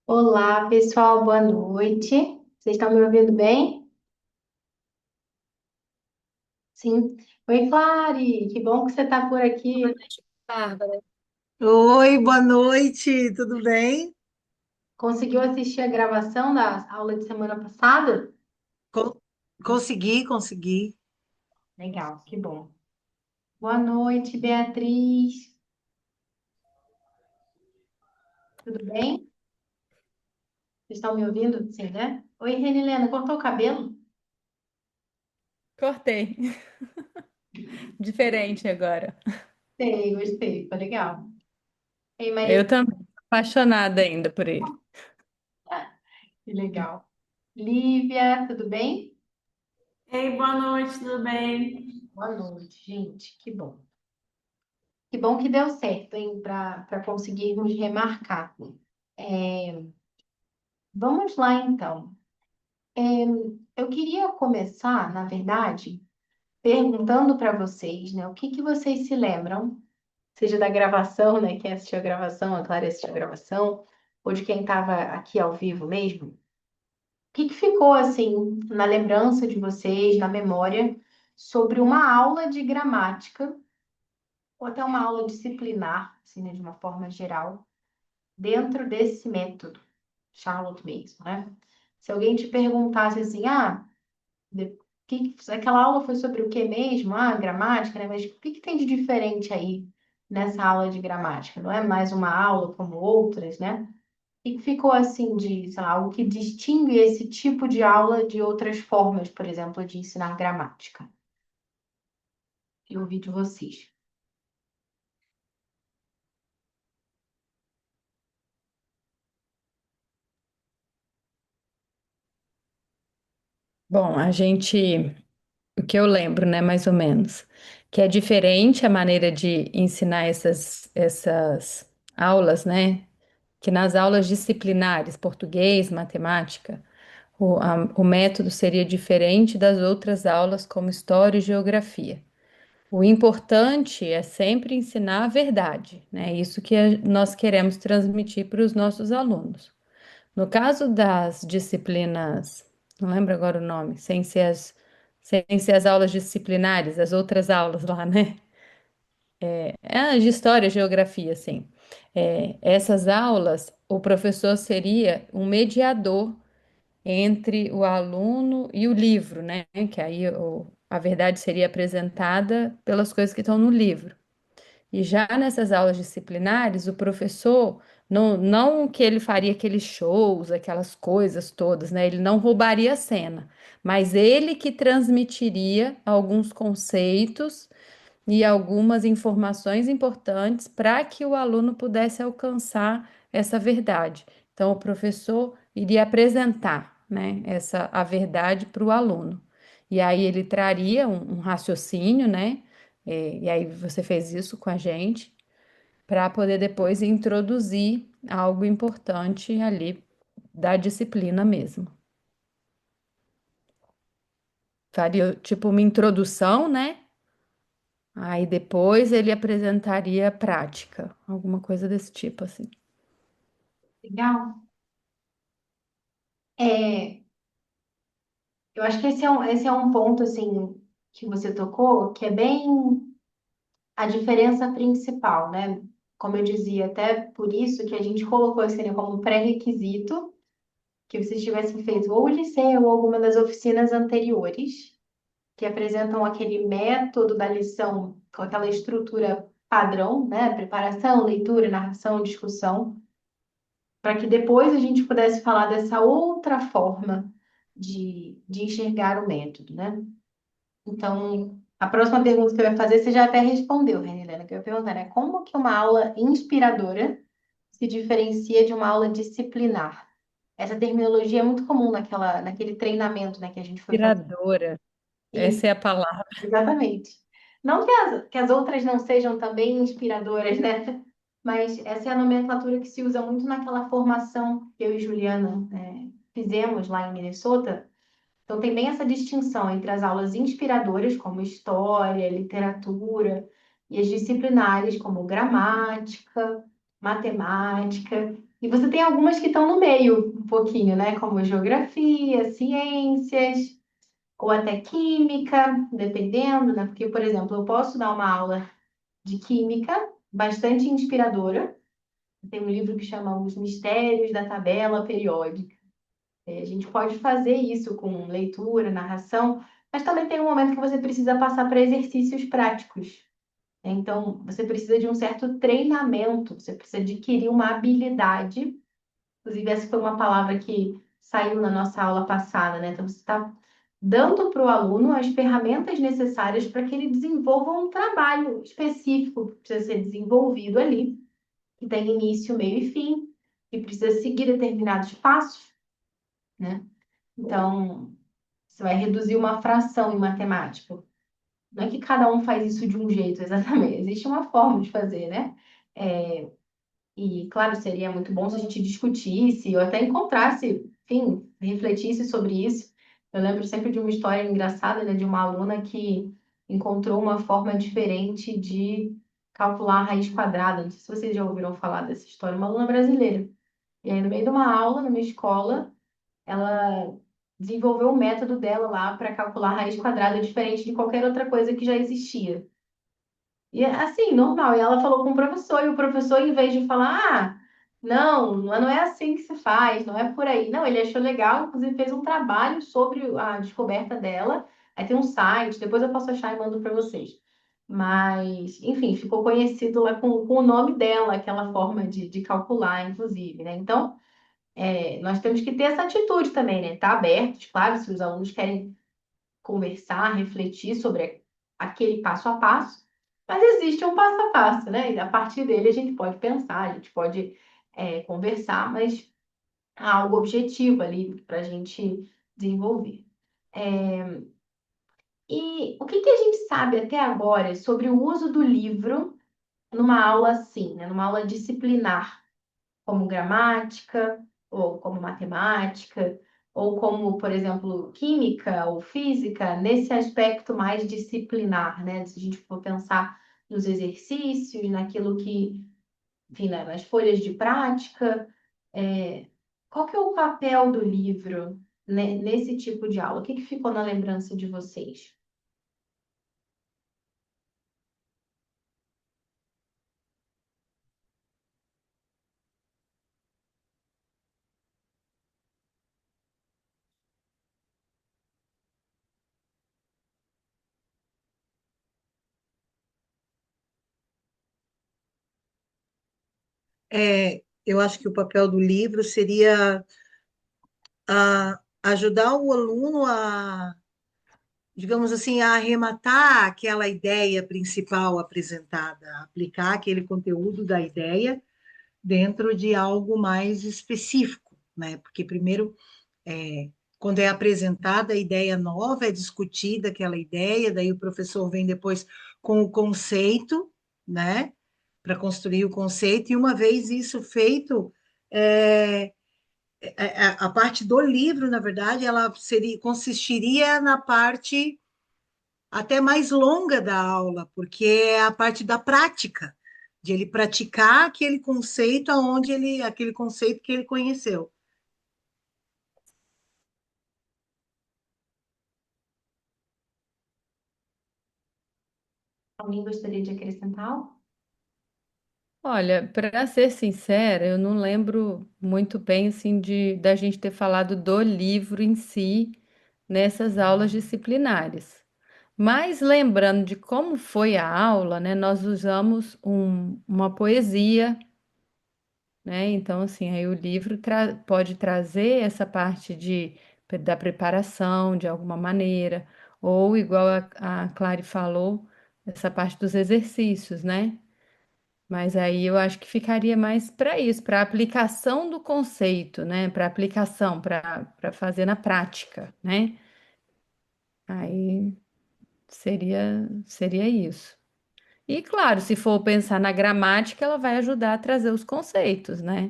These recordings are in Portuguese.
Olá, pessoal, boa noite. Vocês estão me ouvindo bem? Sim. Oi, Clary, que bom que você está por aqui. Bárbara. Oi, boa noite, tudo bem? Conseguiu assistir a gravação da aula de semana passada? Co- consegui. Legal, que bom. Boa noite, Beatriz. Tudo bem? Vocês estão me ouvindo? Sim, né? Oi, Renilena, cortou o cabelo? Cortei. Diferente agora. Sei, gostei, ficou legal. Ei, Maria, Eu também tô apaixonada ainda por ele. que legal. Lívia, tudo bem? Ei, boa noite, tudo bem? Boa noite, gente, que bom. Que bom que deu certo, hein, para conseguirmos remarcar. É, vamos lá, então. É, eu queria começar, na verdade, perguntando para vocês, né, o que que vocês se lembram, seja da gravação, né, quem assistiu a gravação, a Clara assistiu a gravação, ou de quem estava aqui ao vivo mesmo. O que que ficou, assim, na lembrança de vocês, na memória, sobre uma aula de gramática, ou até uma aula disciplinar, assim, né, de uma forma geral, dentro desse método, Charlotte mesmo, né? Se alguém te perguntasse assim, aquela aula foi sobre o que mesmo? Ah, gramática, né? Mas o que que tem de diferente aí nessa aula de gramática? Não é mais uma aula como outras, né? E que ficou assim de, sei lá, algo que distingue esse tipo de aula de outras formas, por exemplo, de ensinar gramática. Eu ouvi de vocês. Bom, o que eu lembro, né, mais ou menos, que é diferente a maneira de ensinar essas aulas, né, que nas aulas disciplinares, português, matemática, o método seria diferente das outras aulas como história e geografia. O importante é sempre ensinar a verdade, né? Isso que nós queremos transmitir para os nossos alunos. No caso das disciplinas, não lembro agora o nome, sem ser as aulas disciplinares, as outras aulas lá, né? De história, geografia, sim. Essas aulas, o professor seria um mediador entre o aluno e o livro, né? Que aí a verdade seria apresentada pelas coisas que estão no livro. E já nessas aulas disciplinares, o professor, não que ele faria aqueles shows, aquelas coisas todas, né? Ele não roubaria a cena, mas ele que transmitiria alguns conceitos e algumas informações importantes para que o aluno pudesse alcançar essa verdade. Então, o professor iria apresentar, né, a verdade para o aluno. E aí ele traria um raciocínio, né? E aí você fez isso com a gente, para poder depois introduzir algo importante ali da disciplina mesmo. Faria tipo uma introdução, né? Aí depois ele apresentaria a prática, alguma coisa desse tipo, assim. Legal. É, eu acho que esse é um ponto, assim, que você tocou, que é bem a diferença principal, né? Como eu dizia, até por isso que a gente colocou assim, né, como pré-requisito que vocês tivessem feito ou o liceu ou alguma das oficinas anteriores, que apresentam aquele método da lição com aquela estrutura padrão, né? Preparação, leitura, narração, discussão, para que depois a gente pudesse falar dessa outra forma de enxergar o método, né? Então, a próxima pergunta que eu ia fazer, você já até respondeu, Renilena, que eu ia perguntar, né? Como que uma aula inspiradora se diferencia de uma aula disciplinar? Essa terminologia é muito comum naquele treinamento, né, que a gente foi fazer. Inspiradora, E, essa é a palavra. exatamente. Não que as outras não sejam também inspiradoras, né? Mas essa é a nomenclatura que se usa muito naquela formação que eu e Juliana, fizemos lá em Minnesota. Então, tem bem essa distinção entre as aulas inspiradoras, como história, literatura, e as disciplinares, como gramática, matemática. E você tem algumas que estão no meio, um pouquinho, né? Como geografia, ciências, ou até química, dependendo, né? Porque, por exemplo, eu posso dar uma aula de química bastante inspiradora. Tem um livro que chama Os Mistérios da Tabela Periódica. A gente pode fazer isso com leitura, narração, mas também tem um momento que você precisa passar para exercícios práticos. Então, você precisa de um certo treinamento, você precisa adquirir uma habilidade. Inclusive, essa foi uma palavra que saiu na nossa aula passada, né? Então, você está dando para o aluno as ferramentas necessárias para que ele desenvolva um trabalho específico que precisa ser desenvolvido ali, que tem início, meio e fim, que precisa seguir determinados passos, né? Então, você vai reduzir uma fração em matemática. Não é que cada um faz isso de um jeito, exatamente. Existe uma forma de fazer, né? E, claro, seria muito bom se a gente discutisse ou até encontrasse, enfim, refletisse sobre isso. Eu lembro sempre de uma história engraçada, né, de uma aluna que encontrou uma forma diferente de calcular a raiz quadrada. Não sei se vocês já ouviram falar dessa história, uma aluna brasileira. E aí, no meio de uma aula, numa escola, ela desenvolveu o método dela lá para calcular a raiz quadrada diferente de qualquer outra coisa que já existia. E assim, normal. E ela falou com o professor, e o professor, em vez de falar, não é assim que se faz, não é por aí. Não, ele achou legal, inclusive fez um trabalho sobre a descoberta dela. Aí tem um site, depois eu posso achar e mando para vocês. Mas, enfim, ficou conhecido lá com o nome dela, aquela forma de calcular, inclusive, né? Então, nós temos que ter essa atitude também, né? Tá abertos, claro, se os alunos querem conversar, refletir sobre aquele passo a passo, mas existe um passo a passo, né? E a partir dele a gente pode pensar, a gente pode conversar, mas há algo objetivo ali para a gente desenvolver. É, e o que que a gente sabe até agora sobre o uso do livro numa aula assim, né? Numa aula disciplinar? Como gramática, ou como matemática, ou como, por exemplo, química ou física, nesse aspecto mais disciplinar, né? Se a gente for pensar nos exercícios, naquilo que, enfim, nas folhas de prática, qual que é o papel do livro, né, nesse tipo de aula? O que que ficou na lembrança de vocês? Eu acho que o papel do livro seria ajudar o aluno a, digamos assim, a arrematar aquela ideia principal apresentada, aplicar aquele conteúdo da ideia dentro de algo mais específico, né? Porque primeiro, é, quando é apresentada a ideia nova, é discutida aquela ideia, daí o professor vem depois com o conceito, né? Para construir o conceito, e uma vez isso feito, é, a parte do livro, na verdade, ela consistiria na parte até mais longa da aula, porque é a parte da prática, de ele praticar aquele conceito aquele conceito que ele conheceu. Alguém gostaria de acrescentar algo? Olha, para ser sincera, eu não lembro muito bem assim da gente ter falado do livro em si nessas aulas disciplinares. Mas lembrando de como foi a aula, né, nós usamos uma poesia, né? Então, assim, aí o livro pode trazer essa parte da preparação de alguma maneira, ou igual a Clary falou, essa parte dos exercícios, né? Mas aí eu acho que ficaria mais para isso, para aplicação do conceito, né? Para aplicação, para fazer na prática, né? Aí seria isso. E claro, se for pensar na gramática, ela vai ajudar a trazer os conceitos, né?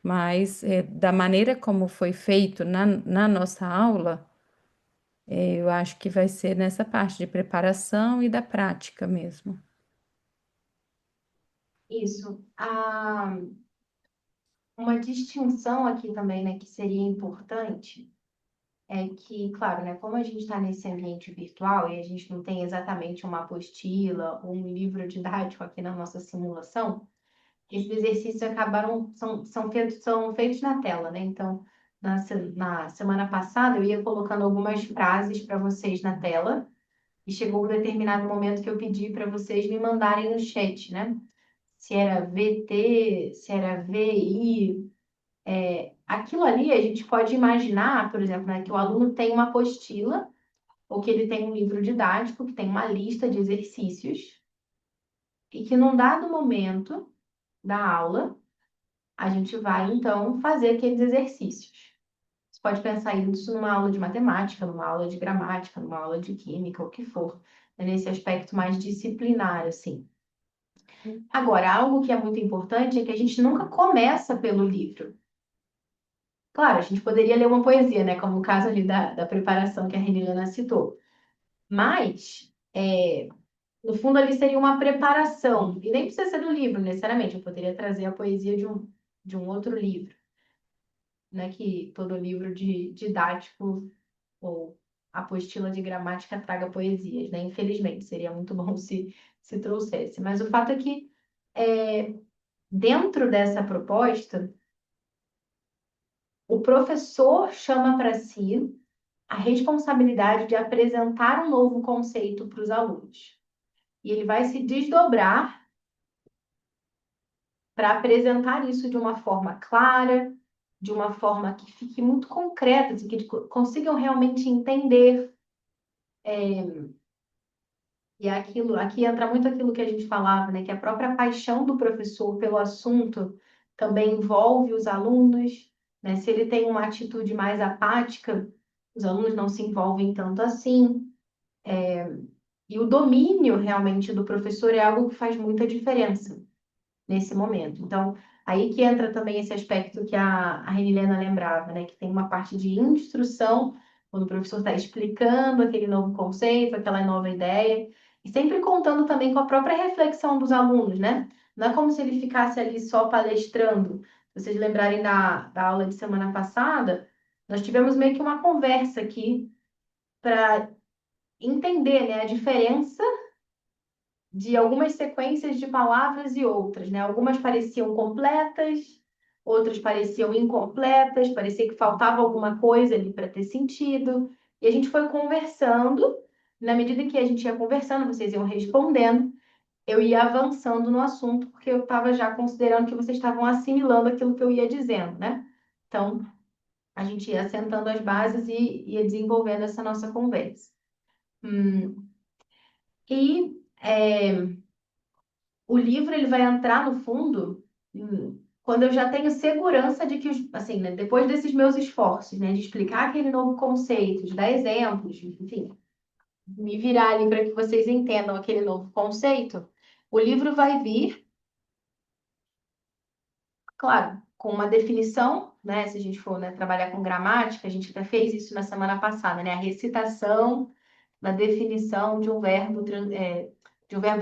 Mas da maneira como foi feito na nossa aula, eu acho que vai ser nessa parte de preparação e da prática mesmo. Isso. uma distinção aqui também, né, que seria importante é que, claro, né, como a gente está nesse ambiente virtual e a gente não tem exatamente uma apostila ou um livro didático aqui na nossa simulação, esses exercícios são feitos na tela, né? Então, na semana passada, eu ia colocando algumas frases para vocês na tela, e chegou um determinado momento que eu pedi para vocês me mandarem no chat, né? Se era VT, se era VI. Aquilo ali a gente pode imaginar, por exemplo, né, que o aluno tem uma apostila, ou que ele tem um livro didático, que tem uma lista de exercícios, e que num dado momento da aula, a gente vai, então, fazer aqueles exercícios. Você pode pensar isso numa aula de matemática, numa aula de gramática, numa aula de química, o que for, né, nesse aspecto mais disciplinar, assim. Agora, algo que é muito importante é que a gente nunca começa pelo livro. Claro, a gente poderia ler uma poesia, né? Como o caso ali da preparação que a Renilena citou. Mas, no fundo, ali seria uma preparação. E nem precisa ser do livro, necessariamente. Eu poderia trazer a poesia de um outro livro, né? Que todo livro didático ou apostila de gramática traga poesias, né? Infelizmente, seria muito bom se trouxesse. Mas o fato é que, dentro dessa proposta, o professor chama para si a responsabilidade de apresentar um novo conceito para os alunos. E ele vai se desdobrar para apresentar isso de uma forma clara, de uma forma que fique muito concreta, de que eles consigam realmente entender. E aqui entra muito aquilo que a gente falava, né? Que a própria paixão do professor pelo assunto também envolve os alunos, né? Se ele tem uma atitude mais apática, os alunos não se envolvem tanto assim. E o domínio realmente do professor é algo que faz muita diferença nesse momento. Então, aí que entra também esse aspecto que a Renilena lembrava, né? Que tem uma parte de instrução, quando o professor está explicando aquele novo conceito, aquela nova ideia, e sempre contando também com a própria reflexão dos alunos, né? Não é como se ele ficasse ali só palestrando. Se vocês lembrarem da aula de semana passada, nós tivemos meio que uma conversa aqui para entender, né, a diferença de algumas sequências de palavras e outras, né? Algumas pareciam completas, outras pareciam incompletas, parecia que faltava alguma coisa ali para ter sentido. E a gente foi conversando, na medida que a gente ia conversando, vocês iam respondendo, eu ia avançando no assunto, porque eu estava já considerando que vocês estavam assimilando aquilo que eu ia dizendo, né? Então, a gente ia assentando as bases e ia desenvolvendo essa nossa conversa. E o livro ele vai entrar no fundo quando eu já tenho segurança de que, assim, né, depois desses meus esforços, né, de explicar aquele novo conceito, de dar exemplos, enfim, me virar ali para que vocês entendam aquele novo conceito, o livro vai vir, claro, com uma definição, né, se a gente for, né, trabalhar com gramática, a gente até fez isso na semana passada, né, a recitação da definição de um verbo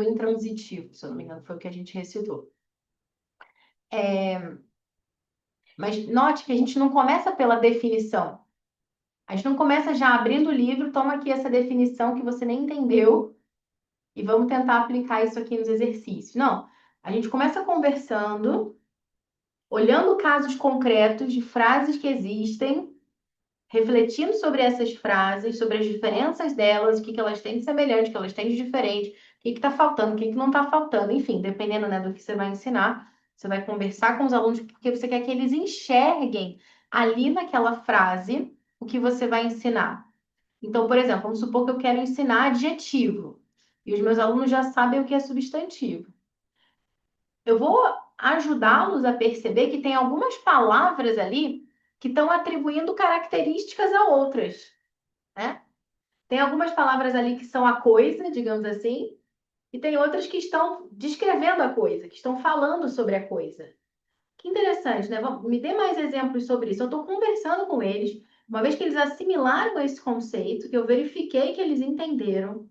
intransitivo, se eu não me engano, foi o que a gente recitou. Mas note que a gente não começa pela definição. A gente não começa já abrindo o livro, toma aqui essa definição que você nem entendeu e vamos tentar aplicar isso aqui nos exercícios. Não. A gente começa conversando, olhando casos concretos de frases que existem, refletindo sobre essas frases, sobre as diferenças delas, o que elas têm de semelhante, o que elas têm de diferente, o que está faltando, o que não está faltando, enfim, dependendo, né, do que você vai ensinar, você vai conversar com os alunos porque você quer que eles enxerguem ali naquela frase o que você vai ensinar. Então, por exemplo, vamos supor que eu quero ensinar adjetivo e os meus alunos já sabem o que é substantivo. Eu vou ajudá-los a perceber que tem algumas palavras ali que estão atribuindo características a outras, né? Tem algumas palavras ali que são a coisa, digamos assim, e tem outras que estão descrevendo a coisa, que estão falando sobre a coisa. Que interessante, né? Me dê mais exemplos sobre isso. Eu estou conversando com eles, uma vez que eles assimilaram esse conceito, que eu verifiquei que eles entenderam,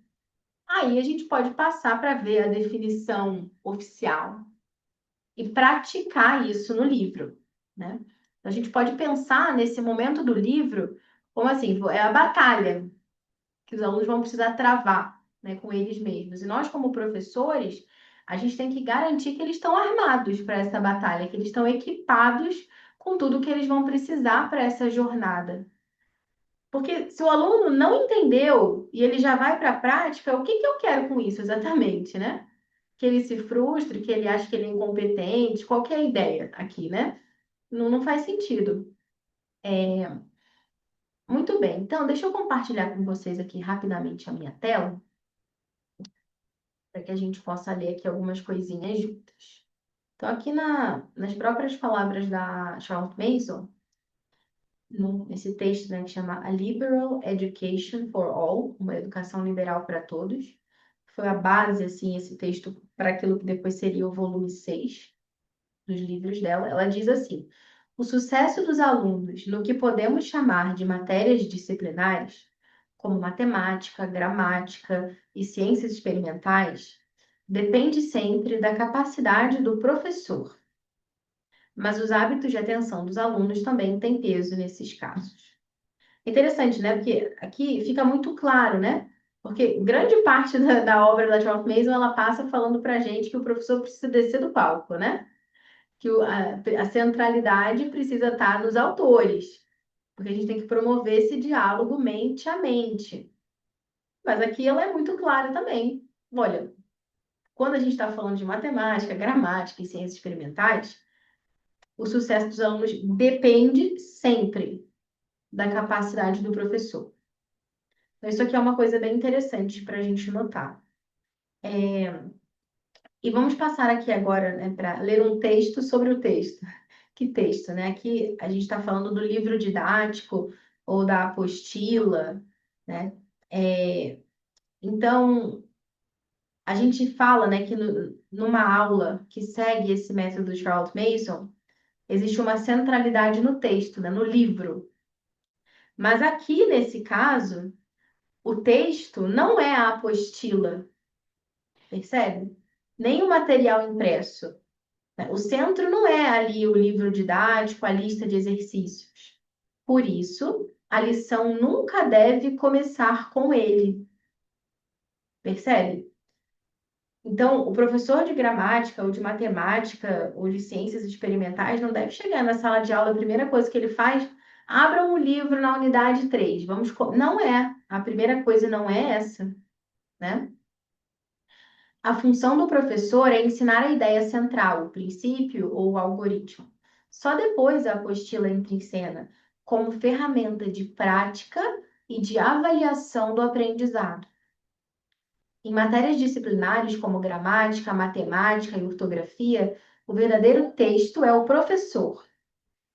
aí a gente pode passar para ver a definição oficial e praticar isso no livro. né? A gente pode pensar nesse momento do livro como assim, é a batalha que os alunos vão precisar travar, né, com eles mesmos. E nós, como professores, a gente tem que garantir que eles estão armados para essa batalha, que eles estão equipados com tudo que eles vão precisar para essa jornada. Porque se o aluno não entendeu e ele já vai para a prática, o que que eu quero com isso exatamente, né? Que ele se frustre, que ele ache que ele é incompetente, qual que é a ideia aqui, né? Não faz sentido. Muito bem, então deixa eu compartilhar com vocês aqui rapidamente a minha tela, para que a gente possa ler aqui algumas coisinhas juntas. Então, aqui nas próprias palavras da Charlotte Mason, nesse texto, né, que chama A Liberal Education for All, uma educação liberal para todos, foi a base, assim, esse texto para aquilo que depois seria o volume 6 dos livros dela. Ela diz assim: o sucesso dos alunos no que podemos chamar de matérias disciplinares, como matemática, gramática e ciências experimentais, depende sempre da capacidade do professor, mas os hábitos de atenção dos alunos também têm peso nesses casos. Interessante, né? Porque aqui fica muito claro, né? Porque grande parte da obra da Charlotte Mason, ela passa falando para a gente que o professor precisa descer do palco, né? Que a centralidade precisa estar nos autores, porque a gente tem que promover esse diálogo mente a mente. Mas aqui ela é muito clara também. Olha, quando a gente está falando de matemática, gramática e ciências experimentais, o sucesso dos alunos depende sempre da capacidade do professor. Então, isso aqui é uma coisa bem interessante para a gente notar. E vamos passar aqui agora, né, para ler um texto sobre o texto. Que texto, né? Aqui a gente está falando do livro didático ou da apostila, né? Então, a gente fala, né, que numa aula que segue esse método de Charlotte Mason, existe uma centralidade no texto, né, no livro. Mas aqui, nesse caso, o texto não é a apostila, percebe? Nem o material impresso. Né? O centro não é ali o livro didático, a lista de exercícios. Por isso, a lição nunca deve começar com ele. Percebe? Então, o professor de gramática, ou de matemática, ou de ciências experimentais não deve chegar na sala de aula, a primeira coisa que ele faz, abra um livro na unidade 3. Não é. A primeira coisa não é essa, né? A função do professor é ensinar a ideia central, o princípio ou o algoritmo. Só depois a apostila entra em cena, como ferramenta de prática e de avaliação do aprendizado. Em matérias disciplinares como gramática, matemática e ortografia, o verdadeiro texto é o professor.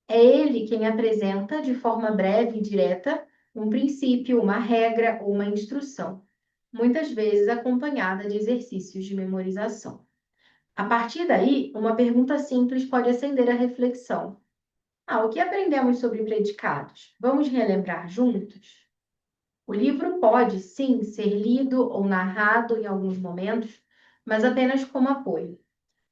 É ele quem apresenta, de forma breve e direta, um princípio, uma regra ou uma instrução, muitas vezes acompanhada de exercícios de memorização. A partir daí, uma pergunta simples pode acender a reflexão. O que aprendemos sobre predicados? Vamos relembrar juntos? O livro pode, sim, ser lido ou narrado em alguns momentos, mas apenas como apoio.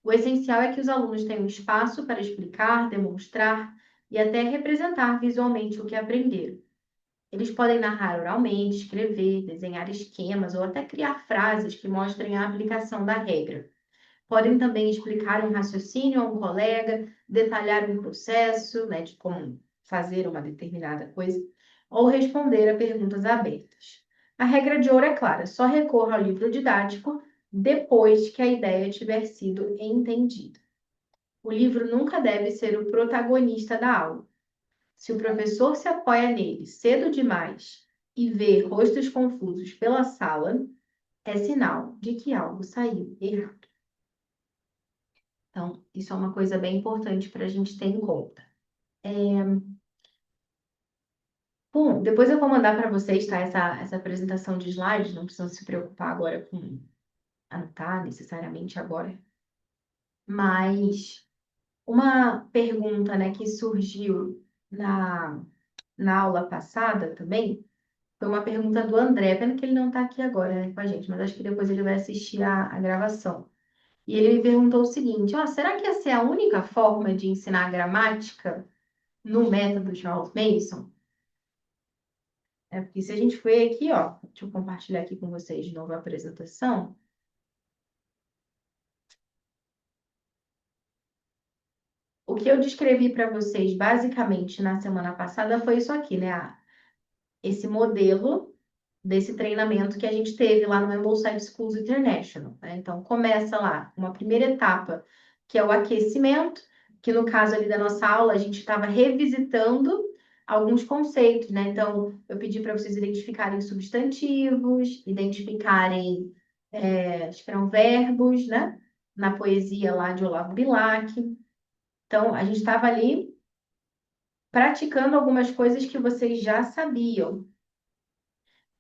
O essencial é que os alunos tenham espaço para explicar, demonstrar e até representar visualmente o que aprenderam. Eles podem narrar oralmente, escrever, desenhar esquemas ou até criar frases que mostrem a aplicação da regra. Podem também explicar um raciocínio a um colega, detalhar um processo, né, de como fazer uma determinada coisa, ou responder a perguntas abertas. A regra de ouro é clara: só recorra ao livro didático depois que a ideia tiver sido entendida. O livro nunca deve ser o protagonista da aula. Se o professor se apoia nele cedo demais e vê rostos confusos pela sala, é sinal de que algo saiu errado. Então, isso é uma coisa bem importante para a gente ter em conta. Bom, depois eu vou mandar para vocês, tá, essa apresentação de slides, não precisam se preocupar agora com anotar necessariamente agora. Mas uma pergunta, né, que surgiu na aula passada também, foi uma pergunta do André, pena que ele não está aqui agora, né, com a gente, mas acho que depois ele vai assistir a gravação. E ele me perguntou o seguinte: ó, será que essa é a única forma de ensinar gramática no método Charles Mason? É porque se a gente for aqui, ó, deixa eu compartilhar aqui com vocês de novo a apresentação. O que eu descrevi para vocês basicamente na semana passada foi isso aqui, né? Esse modelo desse treinamento que a gente teve lá no Ambleside Schools International, né? Então, começa lá, uma primeira etapa, que é o aquecimento, que no caso ali da nossa aula, a gente estava revisitando alguns conceitos, né? Então, eu pedi para vocês identificarem substantivos, identificarem, acho que eram verbos, né? Na poesia lá de Olavo Bilac. Então, a gente estava ali praticando algumas coisas que vocês já sabiam.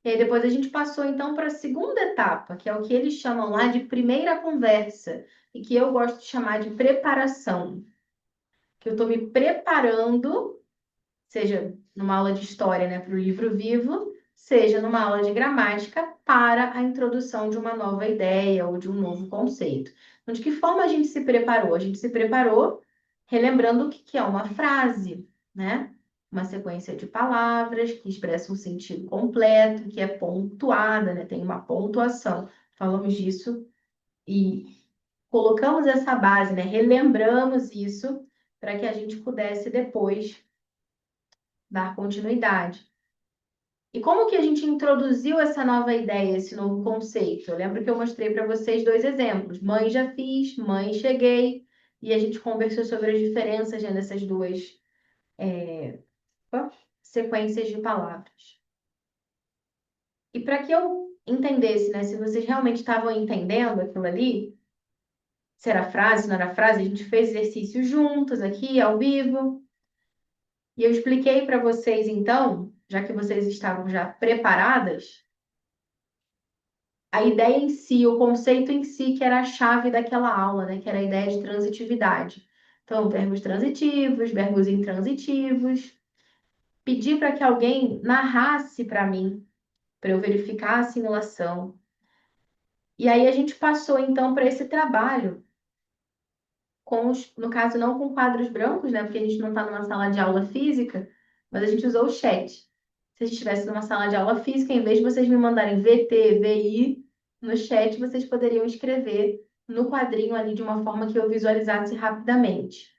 E aí depois a gente passou então para a segunda etapa, que é o que eles chamam lá de primeira conversa, e que eu gosto de chamar de preparação. Que eu estou me preparando, seja numa aula de história, né, para o livro vivo, seja numa aula de gramática para a introdução de uma nova ideia ou de um novo conceito. Então, de que forma a gente se preparou? A gente se preparou relembrando o que é uma frase, né? Uma sequência de palavras que expressa um sentido completo, que é pontuada, né? Tem uma pontuação. Falamos disso e colocamos essa base, né? Relembramos isso para que a gente pudesse depois dar continuidade. E como que a gente introduziu essa nova ideia, esse novo conceito? Eu lembro que eu mostrei para vocês dois exemplos. Mãe já fiz, mãe cheguei. E a gente conversou sobre as diferenças, né, dessas duas sequências de palavras. E para que eu entendesse, né, se vocês realmente estavam entendendo aquilo ali, se era frase, se não era frase, a gente fez exercícios juntos aqui, ao vivo. E eu expliquei para vocês, então, já que vocês estavam já preparadas, a ideia em si, o conceito em si, que era a chave daquela aula, né? Que era a ideia de transitividade. Então, verbos transitivos, verbos intransitivos. Pedi para que alguém narrasse para mim, para eu verificar a assimilação. E aí a gente passou, então, para esse trabalho, no caso, não com quadros brancos, né? Porque a gente não está numa sala de aula física, mas a gente usou o chat. Se a gente estivesse numa sala de aula física, em vez de vocês me mandarem VT, VI no chat, vocês poderiam escrever no quadrinho ali de uma forma que eu visualizasse rapidamente.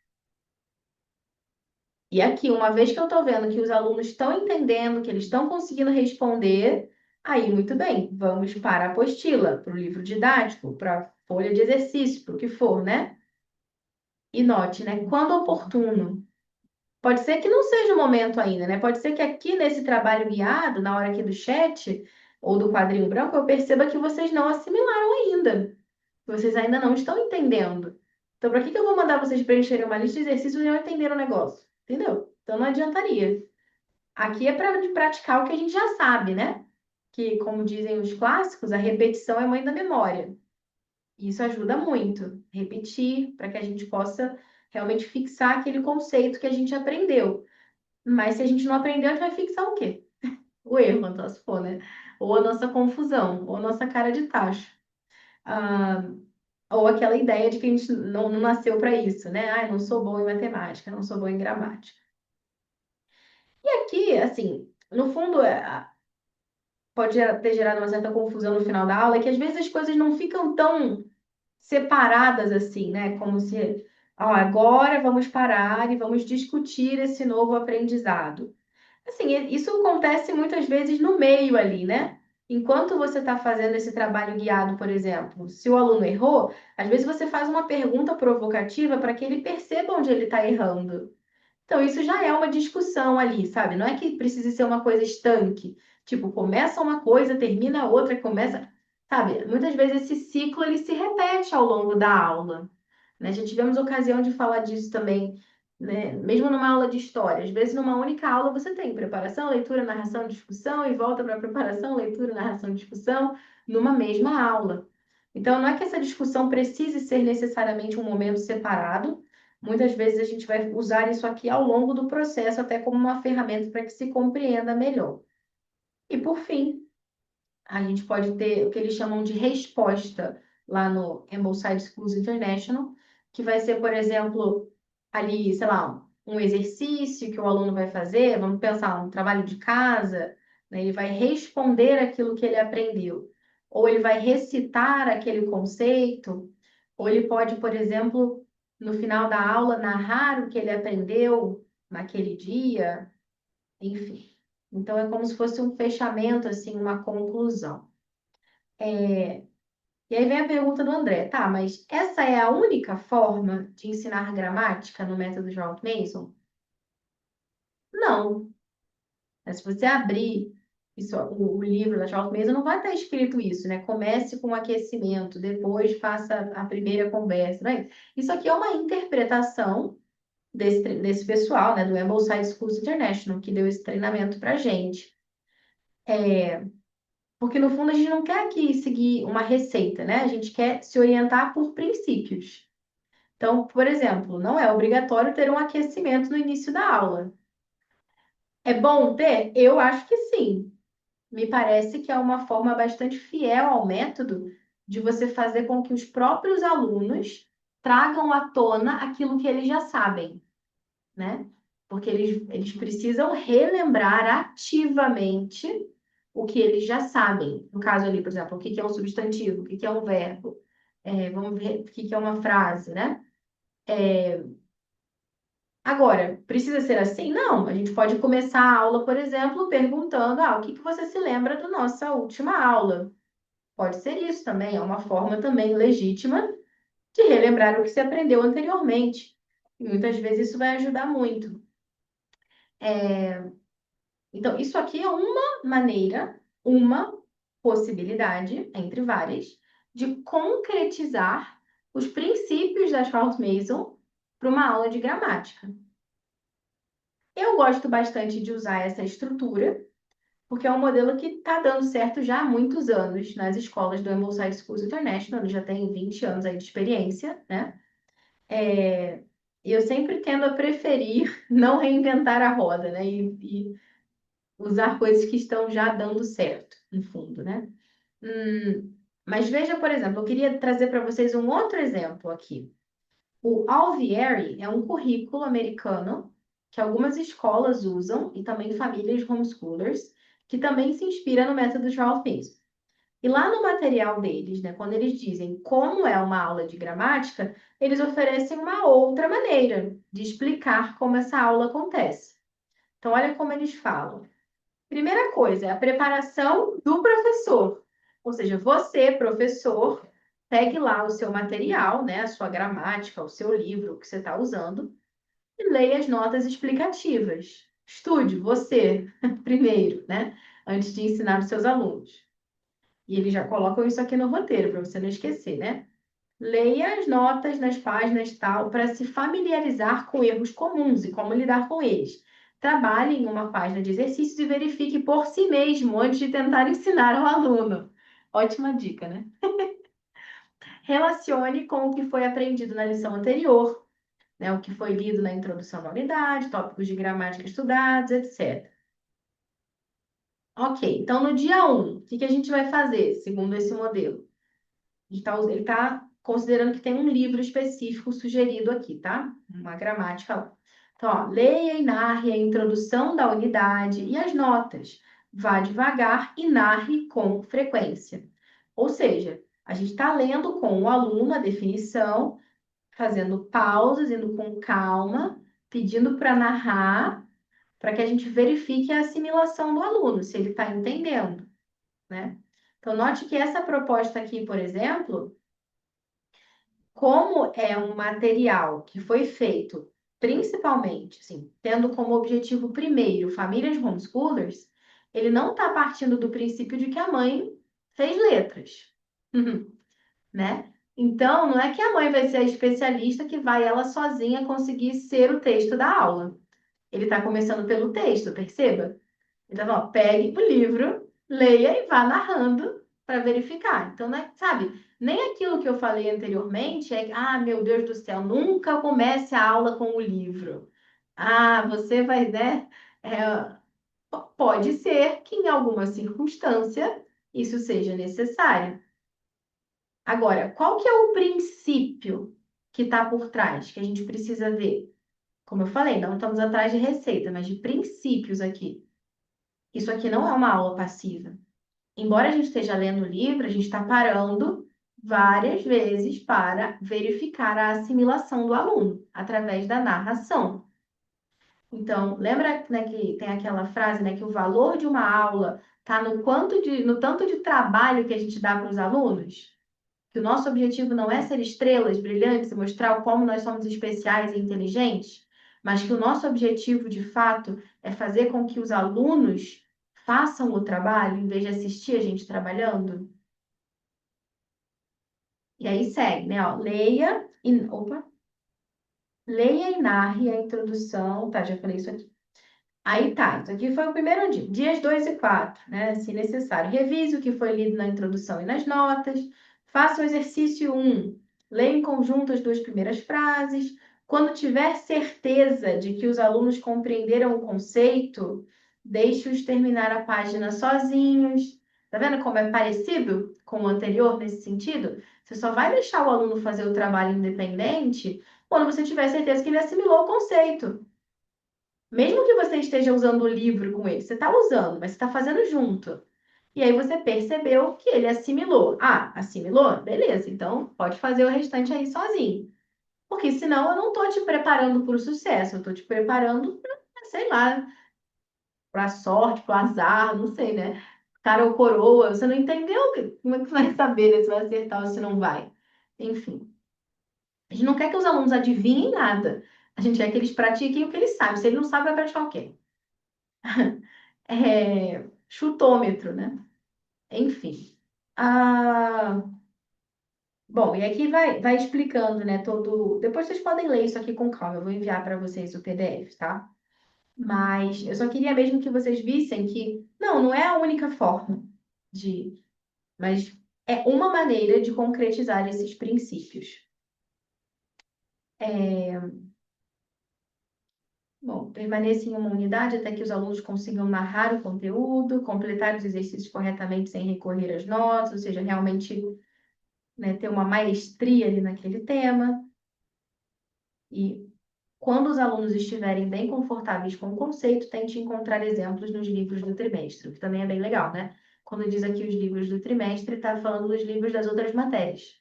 E aqui, uma vez que eu estou vendo que os alunos estão entendendo, que eles estão conseguindo responder, aí muito bem, vamos para a apostila, para o livro didático, para a folha de exercício, para o que for, né? E note, né? Quando oportuno. Pode ser que não seja o momento ainda, né? Pode ser que aqui nesse trabalho guiado, na hora aqui do chat ou do quadrinho branco, eu perceba que vocês não assimilaram ainda. Que vocês ainda não estão entendendo. Então, para que eu vou mandar vocês preencherem uma lista de exercícios e não entenderam o negócio? Entendeu? Então, não adiantaria. Aqui é para praticar o que a gente já sabe, né? Que, como dizem os clássicos, a repetição é mãe da memória. Isso ajuda muito. Repetir, para que a gente possa realmente fixar aquele conceito que a gente aprendeu. Mas se a gente não aprendeu, a gente vai fixar o quê? O erro, então, se for, né? Ou a nossa confusão, ou a nossa cara de tacho. Ah, ou aquela ideia de que a gente não nasceu para isso, né? Ah, eu não sou bom em matemática, não sou bom em gramática. E aqui, assim, no fundo, pode ter gerado uma certa confusão no final da aula, é que às vezes as coisas não ficam tão separadas assim, né? Como se, ó, agora vamos parar e vamos discutir esse novo aprendizado. Assim, isso acontece muitas vezes no meio ali, né? Enquanto você está fazendo esse trabalho guiado, por exemplo, se o aluno errou, às vezes você faz uma pergunta provocativa para que ele perceba onde ele está errando. Então, isso já é uma discussão ali, sabe? Não é que precise ser uma coisa estanque. Tipo, começa uma coisa, termina outra, começa. Sabe? Muitas vezes esse ciclo ele se repete ao longo da aula. Né? Já tivemos ocasião de falar disso também, né? Mesmo numa aula de história. Às vezes, numa única aula, você tem preparação, leitura, narração, discussão, e volta para preparação, leitura, narração, discussão, numa mesma aula. Então, não é que essa discussão precise ser necessariamente um momento separado. Muitas vezes a gente vai usar isso aqui ao longo do processo, até como uma ferramenta para que se compreenda melhor. E por fim, a gente pode ter o que eles chamam de resposta. lá no Ambleside Schools International, que vai ser, por exemplo, ali, sei lá, um exercício que o aluno vai fazer, vamos pensar, um trabalho de casa, né? Ele vai responder aquilo que ele aprendeu, ou ele vai recitar aquele conceito, ou ele pode, por exemplo, no final da aula, narrar o que ele aprendeu naquele dia, enfim. Então, é como se fosse um fechamento, assim, uma conclusão. E aí vem a pergunta do André, tá, mas essa é a única forma de ensinar gramática no método Charles Mason? Não. Mas se você abrir isso, o livro da Charles Mason, não vai estar escrito isso, né? Comece com o aquecimento, depois faça a primeira conversa, né? Isso aqui é uma interpretação desse pessoal, né, do Ambleside Schools International, que deu esse treinamento pra gente. Porque, no fundo, a gente não quer aqui seguir uma receita, né? A gente quer se orientar por princípios. Então, por exemplo, não é obrigatório ter um aquecimento no início da aula. É bom ter? Eu acho que sim. Me parece que é uma forma bastante fiel ao método de você fazer com que os próprios alunos tragam à tona aquilo que eles já sabem, né? Porque eles precisam relembrar ativamente o que eles já sabem. No caso ali, por exemplo, o que que é um substantivo, o que que é um verbo, vamos ver o que que é uma frase, né? Agora, precisa ser assim? Não. A gente pode começar a aula, por exemplo, perguntando: o que que você se lembra da nossa última aula? Pode ser isso também, é uma forma também legítima de relembrar o que se aprendeu anteriormente. E muitas vezes isso vai ajudar muito. Então, isso aqui é uma maneira, uma possibilidade, entre várias, de concretizar os princípios da Charles Mason para uma aula de gramática. Eu gosto bastante de usar essa estrutura, porque é um modelo que está dando certo já há muitos anos nas escolas do Ambleside Schools International, ele já tem 20 anos aí de experiência, né? E eu sempre tendo a preferir não reinventar a roda, né? E usar coisas que estão já dando certo, no fundo, né? Mas veja, por exemplo, eu queria trazer para vocês um outro exemplo aqui. O Alvieri é um currículo americano que algumas escolas usam e também famílias homeschoolers, que também se inspira no método Charles Mason. E lá no material deles, né, quando eles dizem como é uma aula de gramática, eles oferecem uma outra maneira de explicar como essa aula acontece. Então, olha como eles falam. Primeira coisa, é a preparação do professor. Ou seja, você, professor, pegue lá o seu material, né, a sua gramática, o seu livro que você está usando, e leia as notas explicativas. Estude você primeiro, né, antes de ensinar os seus alunos. E eles já colocam isso aqui no roteiro, para você não esquecer, né? Leia as notas nas páginas tal para se familiarizar com erros comuns e como lidar com eles. Trabalhe em uma página de exercícios e verifique por si mesmo antes de tentar ensinar ao aluno. Ótima dica, né? Relacione com o que foi aprendido na lição anterior, né? O que foi lido na introdução da unidade, tópicos de gramática estudados, etc. Ok, então no dia 1, o que que a gente vai fazer, segundo esse modelo? Ele está considerando que tem um livro específico sugerido aqui, tá? Uma gramática lá. Então, ó, leia e narre a introdução da unidade e as notas. Vá devagar e narre com frequência. Ou seja, a gente está lendo com o aluno a definição, fazendo pausas, indo com calma, pedindo para narrar, para que a gente verifique a assimilação do aluno, se ele está entendendo, né? Então, note que essa proposta aqui, por exemplo, como é um material que foi feito principalmente, assim, tendo como objetivo primeiro famílias homeschoolers, ele não está partindo do princípio de que a mãe fez letras, né? Então, não é que a mãe vai ser a especialista que vai ela sozinha conseguir ser o texto da aula. Ele está começando pelo texto, perceba? Então, ó, pegue o livro, leia e vá narrando para verificar. Então, né, sabe, nem aquilo que eu falei anteriormente é, meu Deus do céu, nunca comece a aula com o livro. Você vai, né? Pode ser que em alguma circunstância isso seja necessário. Agora, qual que é o princípio que está por trás, que a gente precisa ver? Como eu falei, não estamos atrás de receita, mas de princípios aqui. Isso aqui não é uma aula passiva. Embora a gente esteja lendo o livro, a gente está parando várias vezes para verificar a assimilação do aluno através da narração. Então, lembra, né, que tem aquela frase, né, que o valor de uma aula está no tanto de trabalho que a gente dá para os alunos? Que o nosso objetivo não é ser estrelas brilhantes e mostrar como nós somos especiais e inteligentes, mas que o nosso objetivo, de fato, é fazer com que os alunos façam o trabalho em vez de assistir a gente trabalhando. E aí segue, né? Ó, leia e narre a introdução. Tá, já falei isso aqui. Aí tá, isso aqui foi o primeiro dia, dias 2 e 4, né? Se necessário. Revise o que foi lido na introdução e nas notas. Faça o exercício 1. Leia em conjunto as duas primeiras frases. Quando tiver certeza de que os alunos compreenderam o conceito, deixe-os terminar a página sozinhos. Tá vendo como é parecido com o anterior nesse sentido? Você só vai deixar o aluno fazer o trabalho independente quando você tiver certeza que ele assimilou o conceito. Mesmo que você esteja usando o livro com ele, você está usando, mas você está fazendo junto. E aí você percebeu que ele assimilou. Ah, assimilou? Beleza, então pode fazer o restante aí sozinho. Porque senão eu não estou te preparando para o sucesso, eu estou te preparando para, sei lá, para a sorte, para o azar, não sei, né? Cara ou coroa, você não entendeu? Como é que você vai saber, né, se vai acertar ou se não vai? Enfim, a gente não quer que os alunos adivinhem nada. A gente quer que eles pratiquem o que eles sabem. Se ele não sabe, vai praticar o quê? Chutômetro, né? Enfim. Ah, bom, e aqui vai explicando, né, todo. Depois vocês podem ler isso aqui com calma, eu vou enviar para vocês o PDF, tá? Mas eu só queria mesmo que vocês vissem que não é a única forma de. Mas é uma maneira de concretizar esses princípios. Bom, permaneça em uma unidade até que os alunos consigam narrar o conteúdo, completar os exercícios corretamente sem recorrer às notas, ou seja, realmente, né, ter uma maestria ali naquele tema. E quando os alunos estiverem bem confortáveis com o conceito, tente encontrar exemplos nos livros do trimestre, o que também é bem legal, né? Quando diz aqui os livros do trimestre, está falando dos livros das outras matérias.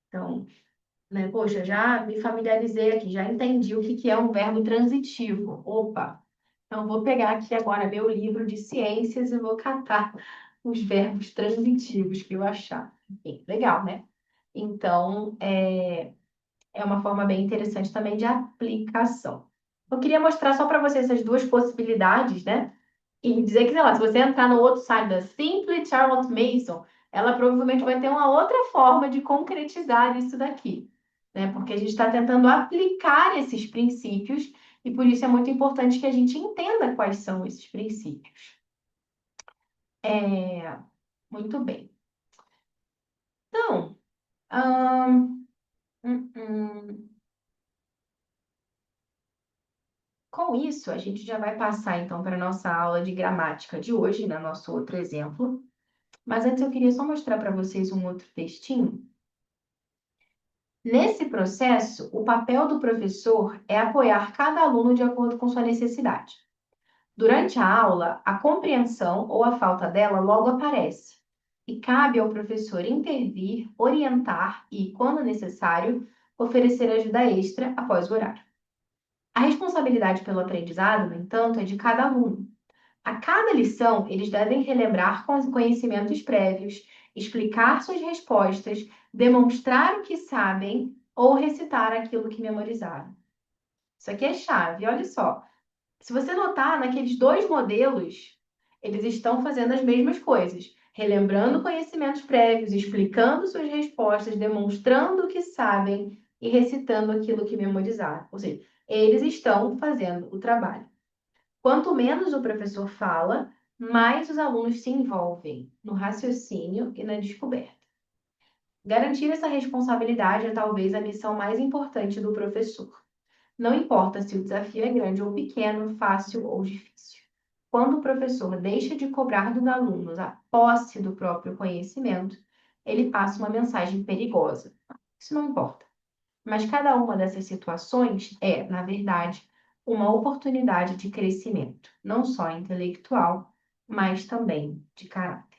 Então, né, poxa, já me familiarizei aqui, já entendi o que que é um verbo transitivo. Opa! Então, vou pegar aqui agora meu livro de ciências e vou catar os verbos transitivos que eu achar. Enfim, legal, né? Então, é uma forma bem interessante também de aplicação. Eu queria mostrar só para vocês essas duas possibilidades, né? E dizer que, sei lá, se você entrar no outro site da Simply Charlotte Mason, ela provavelmente vai ter uma outra forma de concretizar isso daqui, né? Porque a gente está tentando aplicar esses princípios e por isso é muito importante que a gente entenda quais são esses princípios. Muito bem. Então, hum, hum, hum. Com isso, a gente já vai passar então para a nossa aula de gramática de hoje, né? Nosso outro exemplo. Mas antes eu queria só mostrar para vocês um outro textinho. Nesse processo, o papel do professor é apoiar cada aluno de acordo com sua necessidade. Durante a aula, a compreensão ou a falta dela logo aparece, e cabe ao professor intervir, orientar e, quando necessário, oferecer ajuda extra após o horário. A responsabilidade pelo aprendizado, no entanto, é de cada aluno. A cada lição, eles devem relembrar conhecimentos prévios, explicar suas respostas, demonstrar o que sabem ou recitar aquilo que memorizaram. Isso aqui é chave, olha só. Se você notar, naqueles dois modelos, eles estão fazendo as mesmas coisas, relembrando conhecimentos prévios, explicando suas respostas, demonstrando o que sabem e recitando aquilo que memorizaram. Ou seja, eles estão fazendo o trabalho. Quanto menos o professor fala, mais os alunos se envolvem no raciocínio e na descoberta. Garantir essa responsabilidade é talvez a missão mais importante do professor. Não importa se o desafio é grande ou pequeno, fácil ou difícil. Quando o professor deixa de cobrar dos alunos a posse do próprio conhecimento, ele passa uma mensagem perigosa. Isso não importa. Mas cada uma dessas situações é, na verdade, uma oportunidade de crescimento, não só intelectual, mas também de caráter.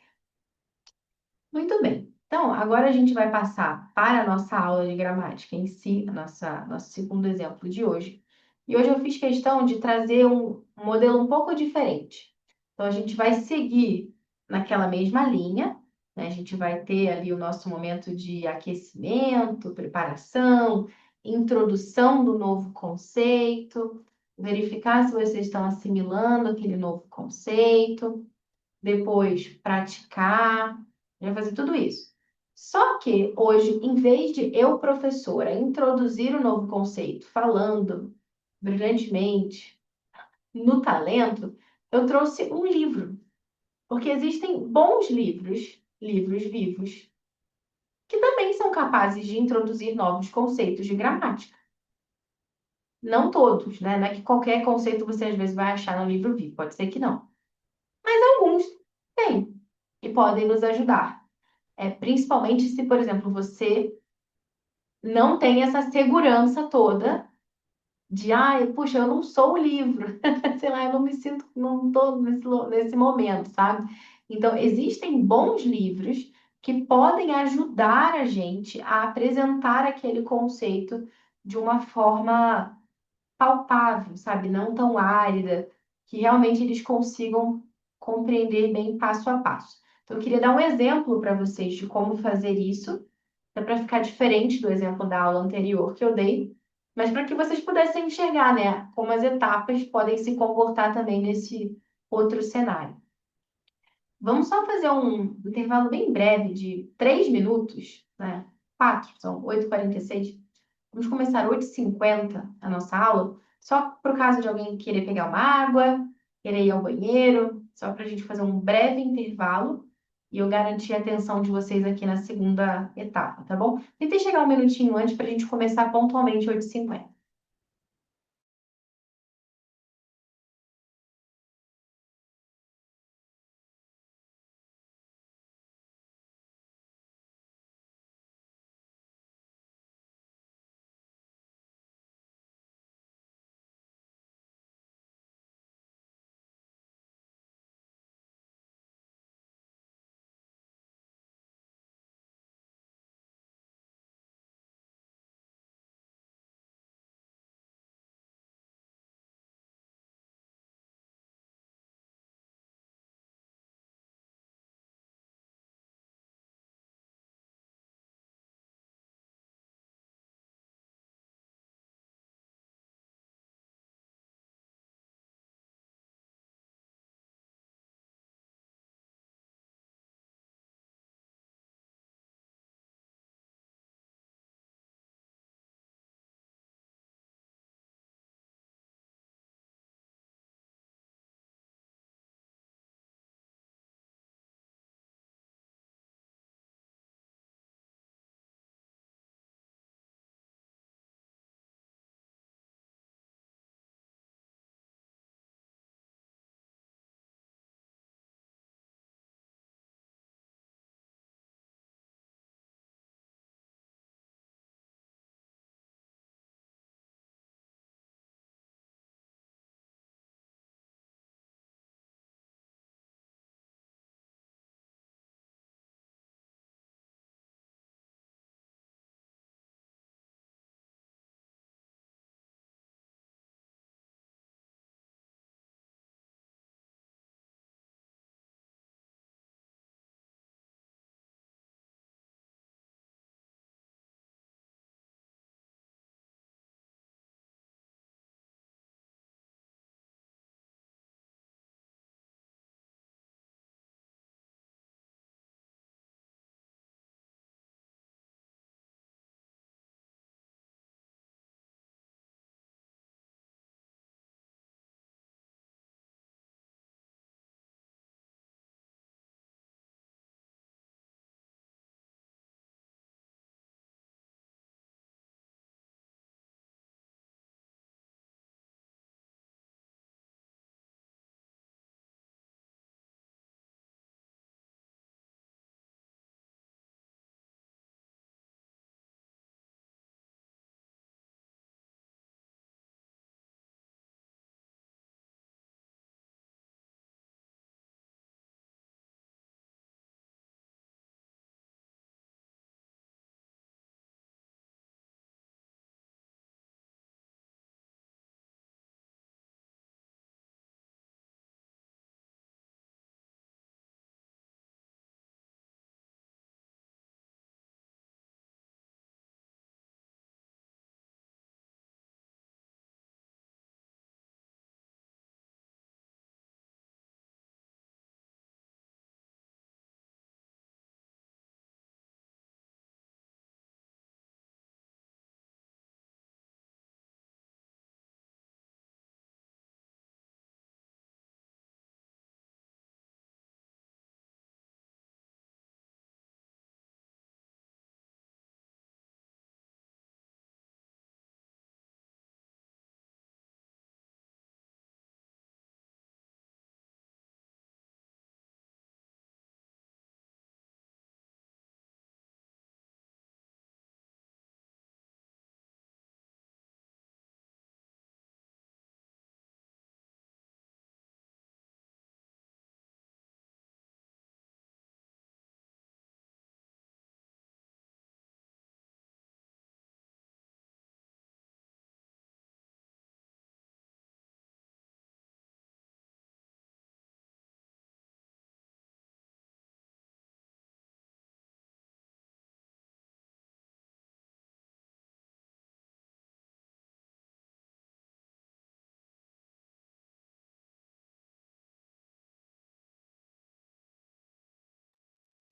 Muito bem. Então, agora a gente vai passar para a nossa aula de gramática em si, nosso segundo exemplo de hoje. E hoje eu fiz questão de trazer um modelo um pouco diferente. Então, a gente vai seguir naquela mesma linha, né? A gente vai ter ali o nosso momento de aquecimento, preparação, introdução do novo conceito, verificar se vocês estão assimilando aquele novo conceito, depois praticar, vai fazer tudo isso. Só que hoje, em vez de eu, professora, introduzir o novo conceito falando brilhantemente no talento, eu trouxe um livro. Porque existem bons livros, livros vivos, que também são capazes de introduzir novos conceitos de gramática. Não todos, né? Não é que qualquer conceito você às vezes vai achar no livro vivo, pode ser que não. Mas alguns têm e podem nos ajudar. Principalmente se, por exemplo, você não tem essa segurança toda de, puxa, eu não sou o livro, sei lá, eu não me sinto, não estou nesse momento, sabe? Então, existem bons livros que podem ajudar a gente a apresentar aquele conceito de uma forma palpável, sabe? Não tão árida, que realmente eles consigam compreender bem passo a passo. Então, eu queria dar um exemplo para vocês de como fazer isso, para ficar diferente do exemplo da aula anterior que eu dei, mas para que vocês pudessem enxergar, né, como as etapas podem se comportar também nesse outro cenário. Vamos só fazer um intervalo bem breve de 3 minutos, né? 4, são 8h46. Vamos começar 8h50 a nossa aula, só por caso de alguém querer pegar uma água, querer ir ao banheiro, só para a gente fazer um breve intervalo e eu garantir a atenção de vocês aqui na segunda etapa, tá bom? Tentei chegar um minutinho antes para a gente começar pontualmente 8h50.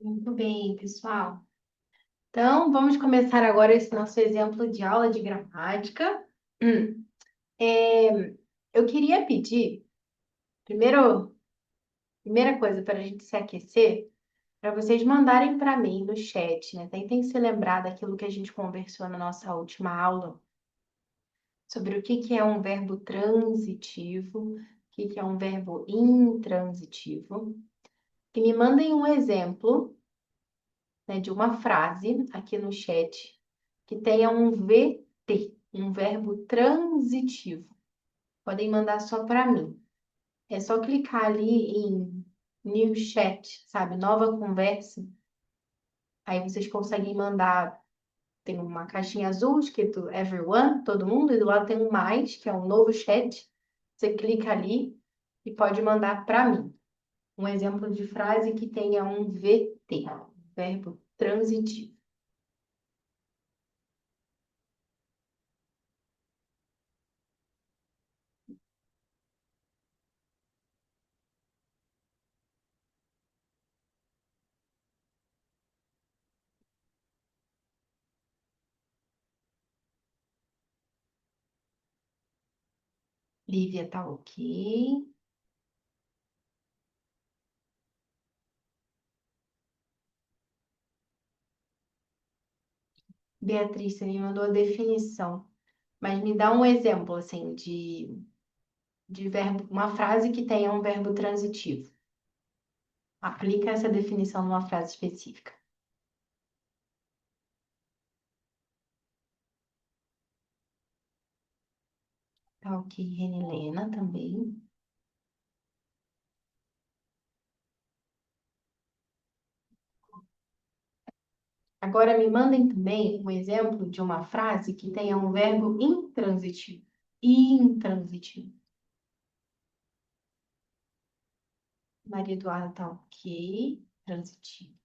Muito bem, pessoal. Então, vamos começar agora esse nosso exemplo de aula de gramática. Hum. É, eu queria pedir, primeiro, primeira coisa para a gente se aquecer, para vocês mandarem para mim no chat, né? Tentem se lembrar daquilo que a gente conversou na nossa última aula, sobre o que que é um verbo transitivo, o que que é um verbo intransitivo, e me mandem um exemplo, né, de uma frase aqui no chat que tenha um VT, um verbo transitivo. Podem mandar só para mim. É só clicar ali em New Chat, sabe? Nova conversa. Aí vocês conseguem mandar. Tem uma caixinha azul escrito Everyone, todo mundo, e do lado tem um mais, que é um novo chat. Você clica ali e pode mandar para mim um exemplo de frase que tenha um VT, verbo transitivo. Lívia tá ok. Beatriz, você me mandou a definição, mas me dá um exemplo, assim, de verbo, uma frase que tenha um verbo transitivo. Aplica essa definição numa frase específica. Tá ok, Renilena também. Agora me mandem também um exemplo de uma frase que tenha um verbo intransitivo. Intransitivo. Maria Eduarda tá ok. Transitivo.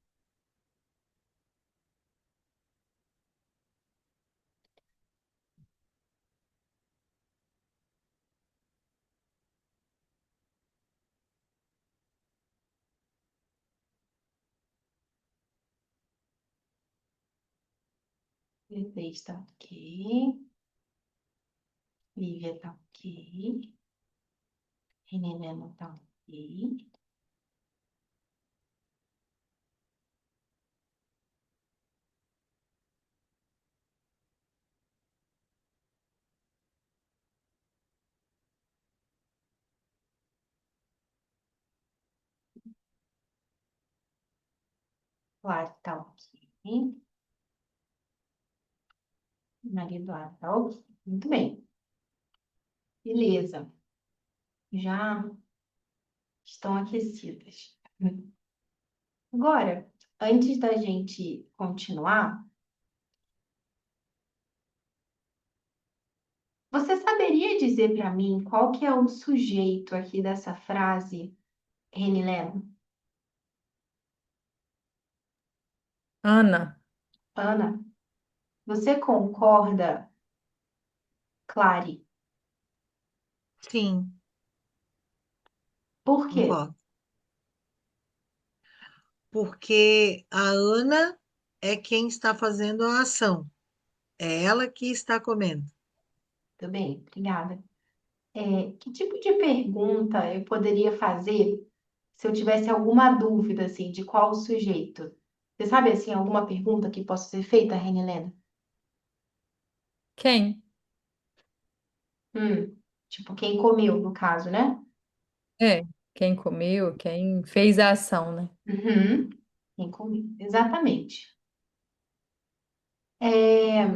Beatriz tá ok. Lívia tá ok. Renilena tá ok. Clara tá ok. Maria Eduarda tá ok. Muito bem. Beleza. Já estão aquecidas. Agora, antes da gente continuar, você saberia dizer para mim qual que é o sujeito aqui dessa frase, Renilena? Ana, Ana, você concorda, Clary? Sim, Por quê? concordo. Porque a Ana é quem está fazendo a ação. É ela que está comendo. Tudo bem, obrigada. Que tipo de pergunta eu poderia fazer se eu tivesse alguma dúvida, assim, de qual o sujeito? Você sabe, assim, alguma pergunta que possa ser feita, Renilena? quem? Tipo, quem comeu, no caso, né? É, quem comeu, quem fez a ação, né? Uhum. Quem comeu, exatamente. É,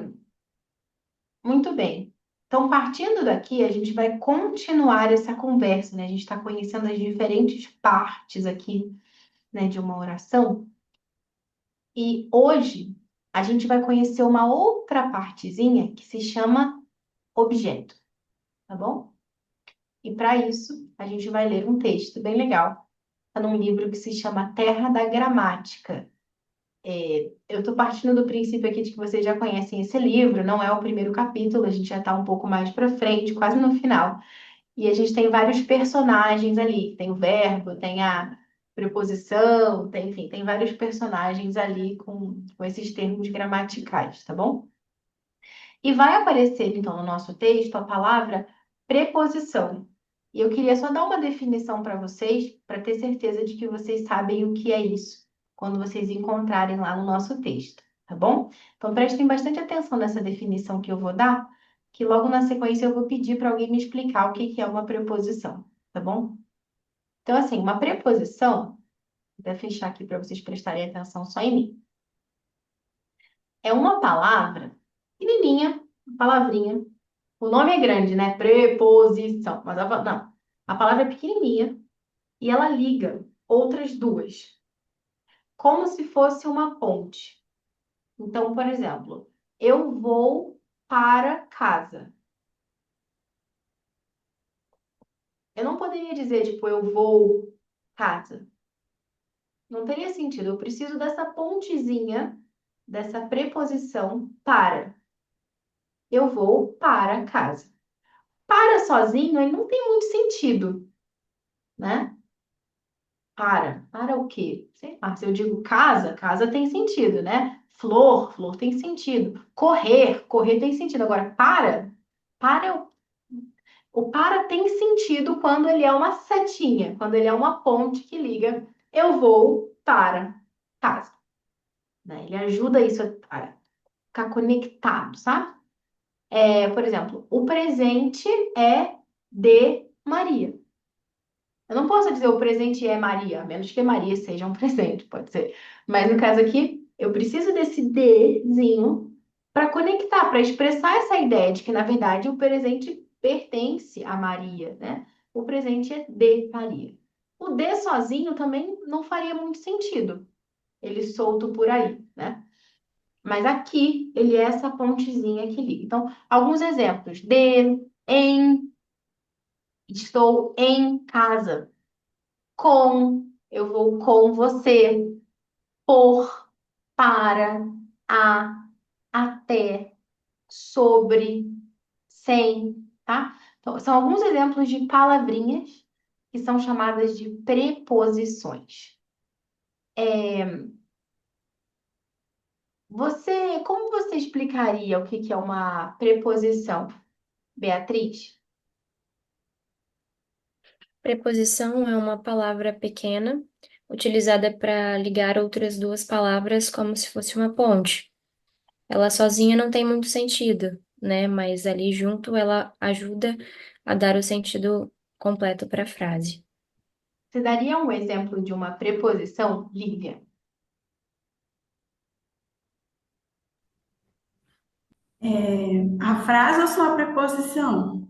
muito bem. Então, partindo daqui, a gente vai continuar essa conversa, né? A gente está conhecendo as diferentes partes aqui, né, de uma oração. E hoje a gente vai conhecer uma outra partezinha que se chama objeto, tá bom? E para isso, a gente vai ler um texto bem legal. Está num livro que se chama Terra da Gramática. Eu estou partindo do princípio aqui de que vocês já conhecem esse livro, não é o primeiro capítulo, a gente já está um pouco mais para frente, quase no final. E a gente tem vários personagens ali. Tem o verbo, tem preposição, tem, enfim, tem vários personagens ali com esses termos gramaticais, tá bom? E vai aparecer, então, no nosso texto a palavra preposição. E eu queria só dar uma definição para vocês, para ter certeza de que vocês sabem o que é isso, quando vocês encontrarem lá no nosso texto, tá bom? Então, prestem bastante atenção nessa definição que eu vou dar, que logo na sequência eu vou pedir para alguém me explicar o que que é uma preposição, tá bom? Então, assim, uma preposição, vou até fechar aqui para vocês prestarem atenção só em mim, é uma palavra pequenininha, uma palavrinha. O nome é grande, né? Preposição. Mas não. A palavra é pequenininha e ela liga outras duas, como se fosse uma ponte. Então, por exemplo, eu vou para casa. Eu não poderia dizer, tipo, eu vou casa. Não teria sentido. Eu preciso dessa pontezinha, dessa preposição para. Eu vou para casa. Para sozinho, ele não tem muito sentido, né? Para o quê? Sei lá, se eu digo casa, casa tem sentido, né? Flor, flor tem sentido. Correr, correr tem sentido. Agora, para, o para tem sentido quando ele é uma setinha, quando ele é uma ponte que liga eu vou para casa, né? Ele ajuda isso a ficar conectado, sabe? Por exemplo, o presente é de Maria. Eu não posso dizer o presente é Maria, a menos que Maria seja um presente, pode ser. Mas no caso aqui, eu preciso desse dezinho para conectar, para expressar essa ideia de que, na verdade, o presente pertence a Maria, né? O presente é de Maria. O de sozinho também não faria muito sentido, ele solto por aí, né? Mas aqui ele é essa pontezinha que liga. Então, alguns exemplos: de, em, estou em casa. Com, eu vou com você, por, para, a, até, sobre, sem, tá? Então, são alguns exemplos de palavrinhas que são chamadas de preposições. Como você explicaria o que que é uma preposição, Beatriz? Preposição é uma palavra pequena utilizada para ligar outras duas palavras como se fosse uma ponte. Ela sozinha não tem muito sentido, né? Mas ali junto ela ajuda a dar o sentido completo para a frase. Você daria um exemplo de uma preposição, Lívia? A frase ou só a preposição?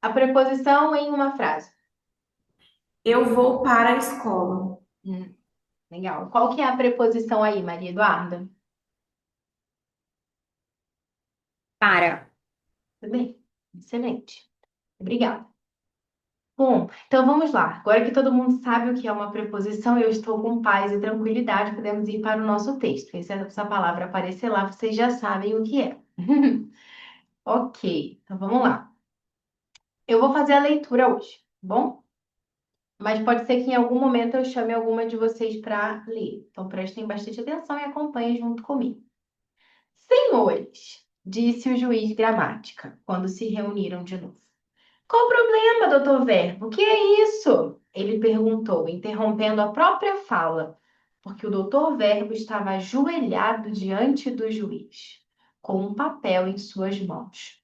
A preposição em uma frase. Eu vou para a escola. Legal. Qual que é a preposição aí, Maria Eduarda? Para. Tudo bem. Excelente. Obrigada. Bom, então vamos lá. Agora que todo mundo sabe o que é uma preposição, eu estou com paz e tranquilidade, podemos ir para o nosso texto. Porque se essa palavra aparecer lá, vocês já sabem o que é. Ok, então vamos lá. Eu vou fazer a leitura hoje, tá bom? Mas pode ser que em algum momento eu chame alguma de vocês para ler. Então prestem bastante atenção e acompanhem junto comigo. Senhores, disse o juiz gramática, quando se reuniram de novo. Qual o problema, doutor Verbo? O que é isso? Ele perguntou, interrompendo a própria fala, porque o doutor Verbo estava ajoelhado diante do juiz, com um papel em suas mãos.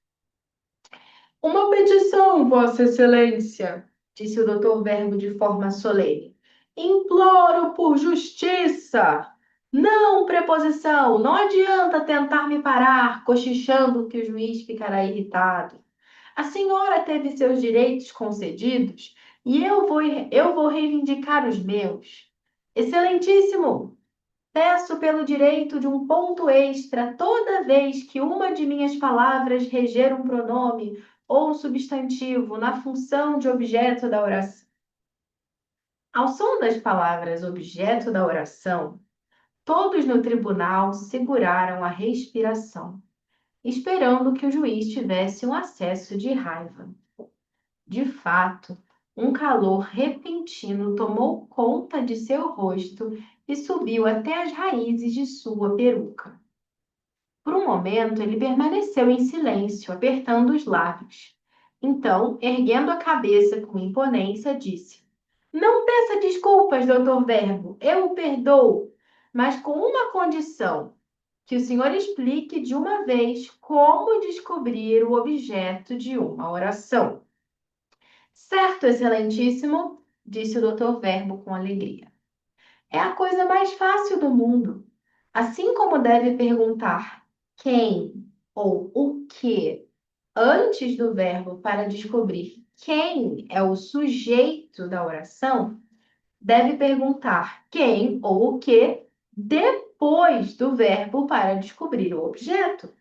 Uma petição, Vossa Excelência, disse o doutor Verbo de forma solene. Imploro por justiça. Não, preposição, não adianta tentar me parar, cochichando que o juiz ficará irritado. A senhora teve seus direitos concedidos e eu vou reivindicar os meus. Excelentíssimo, peço pelo direito de um ponto extra toda vez que uma de minhas palavras reger um pronome ou um substantivo na função de objeto da oração. Ao som das palavras objeto da oração, todos no tribunal seguraram a respiração, esperando que o juiz tivesse um acesso de raiva. De fato, Um calor repentino tomou conta de seu rosto e subiu até as raízes de sua peruca. Por um momento, ele permaneceu em silêncio, apertando os lábios. Então, erguendo a cabeça com imponência, disse: Não peça desculpas, doutor Verbo, eu o perdoo, mas com uma condição: que o senhor explique de uma vez como descobrir o objeto de uma oração. Certo, excelentíssimo, disse o doutor Verbo com alegria. É a coisa mais fácil do mundo. Assim como deve perguntar quem ou o que antes do verbo para descobrir quem é o sujeito da oração, deve perguntar quem ou o que depois do verbo para descobrir o objeto.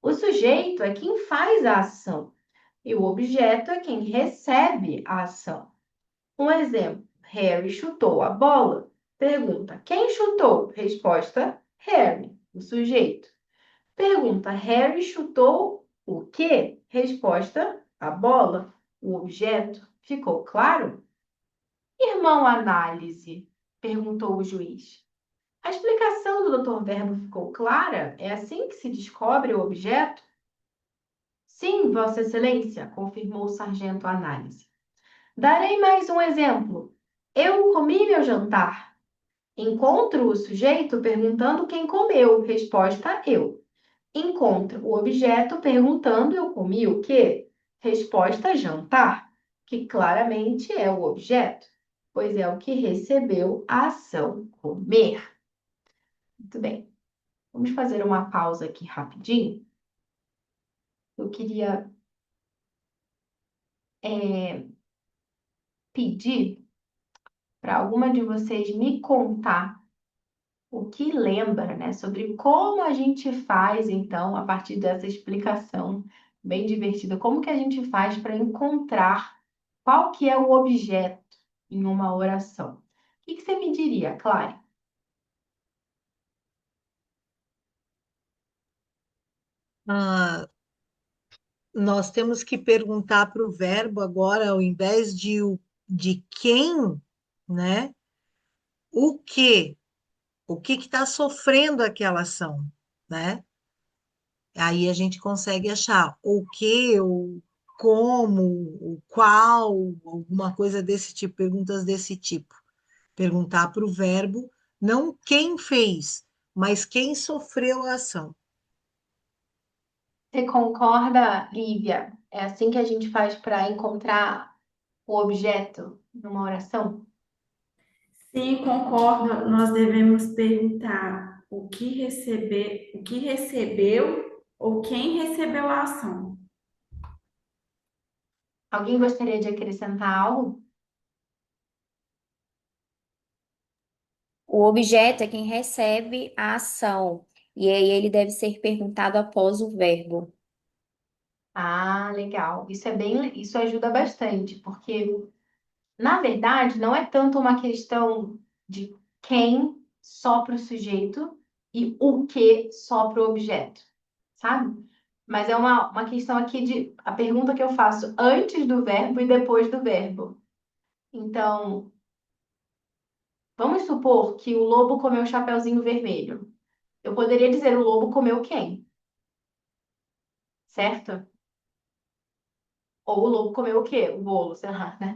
O sujeito é quem faz a ação e o objeto é quem recebe a ação. Um exemplo: Harry chutou a bola. Pergunta: quem chutou? Resposta: Harry, o sujeito. Pergunta: Harry chutou o quê? Resposta: a bola, o objeto. Ficou claro? Irmão Análise, perguntou o juiz. A explicação do Dr. Verbo ficou clara? É assim que se descobre o objeto? Sim, Vossa Excelência, confirmou o sargento Análise. Darei mais um exemplo. Eu comi meu jantar. Encontro o sujeito perguntando quem comeu. Resposta: eu. Encontro o objeto perguntando eu comi o quê? Resposta: jantar, que claramente é o objeto, pois é o que recebeu a ação comer. Muito bem. Vamos fazer uma pausa aqui rapidinho. Eu queria pedir para alguma de vocês me contar o que lembra, né, sobre como a gente faz, então, a partir dessa explicação bem divertida, como que a gente faz para encontrar qual que é o objeto em uma oração. O que que você me diria, Clara? Ah, nós temos que perguntar para o verbo agora, ao invés de quem, né? O que? O que está sofrendo aquela ação, né? Aí a gente consegue achar o que, o como, o qual, alguma coisa desse tipo, perguntas desse tipo. Perguntar para o verbo, não quem fez, mas quem sofreu a ação. Você concorda, Lívia? É assim que a gente faz para encontrar o objeto numa oração? Sim, concordo. Nós devemos perguntar o que recebeu ou quem recebeu a ação. Alguém gostaria de acrescentar algo? O objeto é quem recebe a ação, e aí ele deve ser perguntado após o verbo. Ah, legal. Isso ajuda bastante, porque na verdade, não é tanto uma questão de quem só para o sujeito e o que só para o objeto, sabe? Mas é uma questão aqui de a pergunta que eu faço antes do verbo e depois do verbo. Então, vamos supor que o lobo comeu o chapeuzinho vermelho. Eu poderia dizer o lobo comeu quem, certo? Ou o lobo comeu o quê? O bolo, sei lá, né?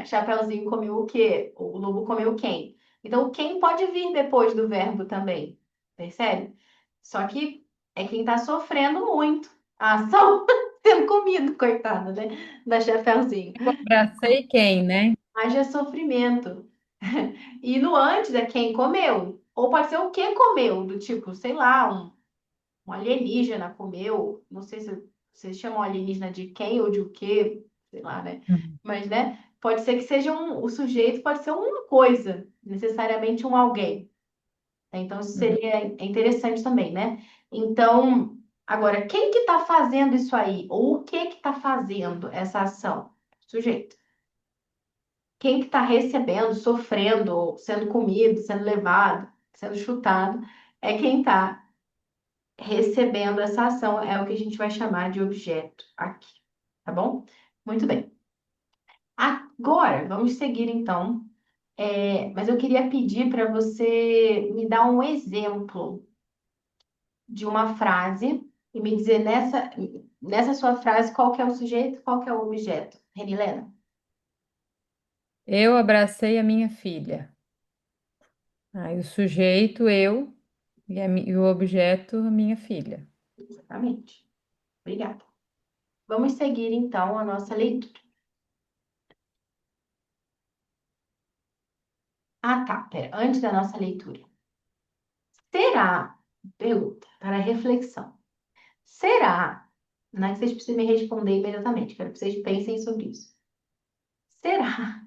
Chapeuzinho comeu o quê? O lobo comeu quem? Então, o quem pode vir depois do verbo também, percebe? Só que é quem tá sofrendo muito. A ação sendo comido, coitada, né? Da Chapeuzinho. Eu abracei quem, né? Haja sofrimento. E no antes é quem comeu. Ou pode ser o que comeu, do tipo, sei lá, um alienígena comeu, não sei se vocês chamam alienígena de quem ou de o quê, sei lá, né? Uhum. Mas, né, pode ser que seja o sujeito, pode ser uma coisa, necessariamente um alguém. Então, isso seria interessante também, né? Então, agora, quem que está fazendo isso aí? Ou o que que está fazendo essa ação? Sujeito. Quem que está recebendo, sofrendo, sendo comido, sendo levado, sendo chutado, é quem está recebendo essa ação, é o que a gente vai chamar de objeto aqui, tá bom? Muito bem. Agora, vamos seguir então. Mas eu queria pedir para você me dar um exemplo de uma frase e me dizer nessa sua frase qual que é o sujeito, qual que é o objeto. Renilena? Eu abracei a minha filha. Aí o sujeito, eu, e o objeto, a minha filha. Exatamente. Obrigada. Vamos seguir então a nossa leitura. Ah, tá. Pera. Antes da nossa leitura. Será? Pergunta para reflexão. Será? Não é que vocês precisem me responder imediatamente, quero que vocês pensem sobre isso. Será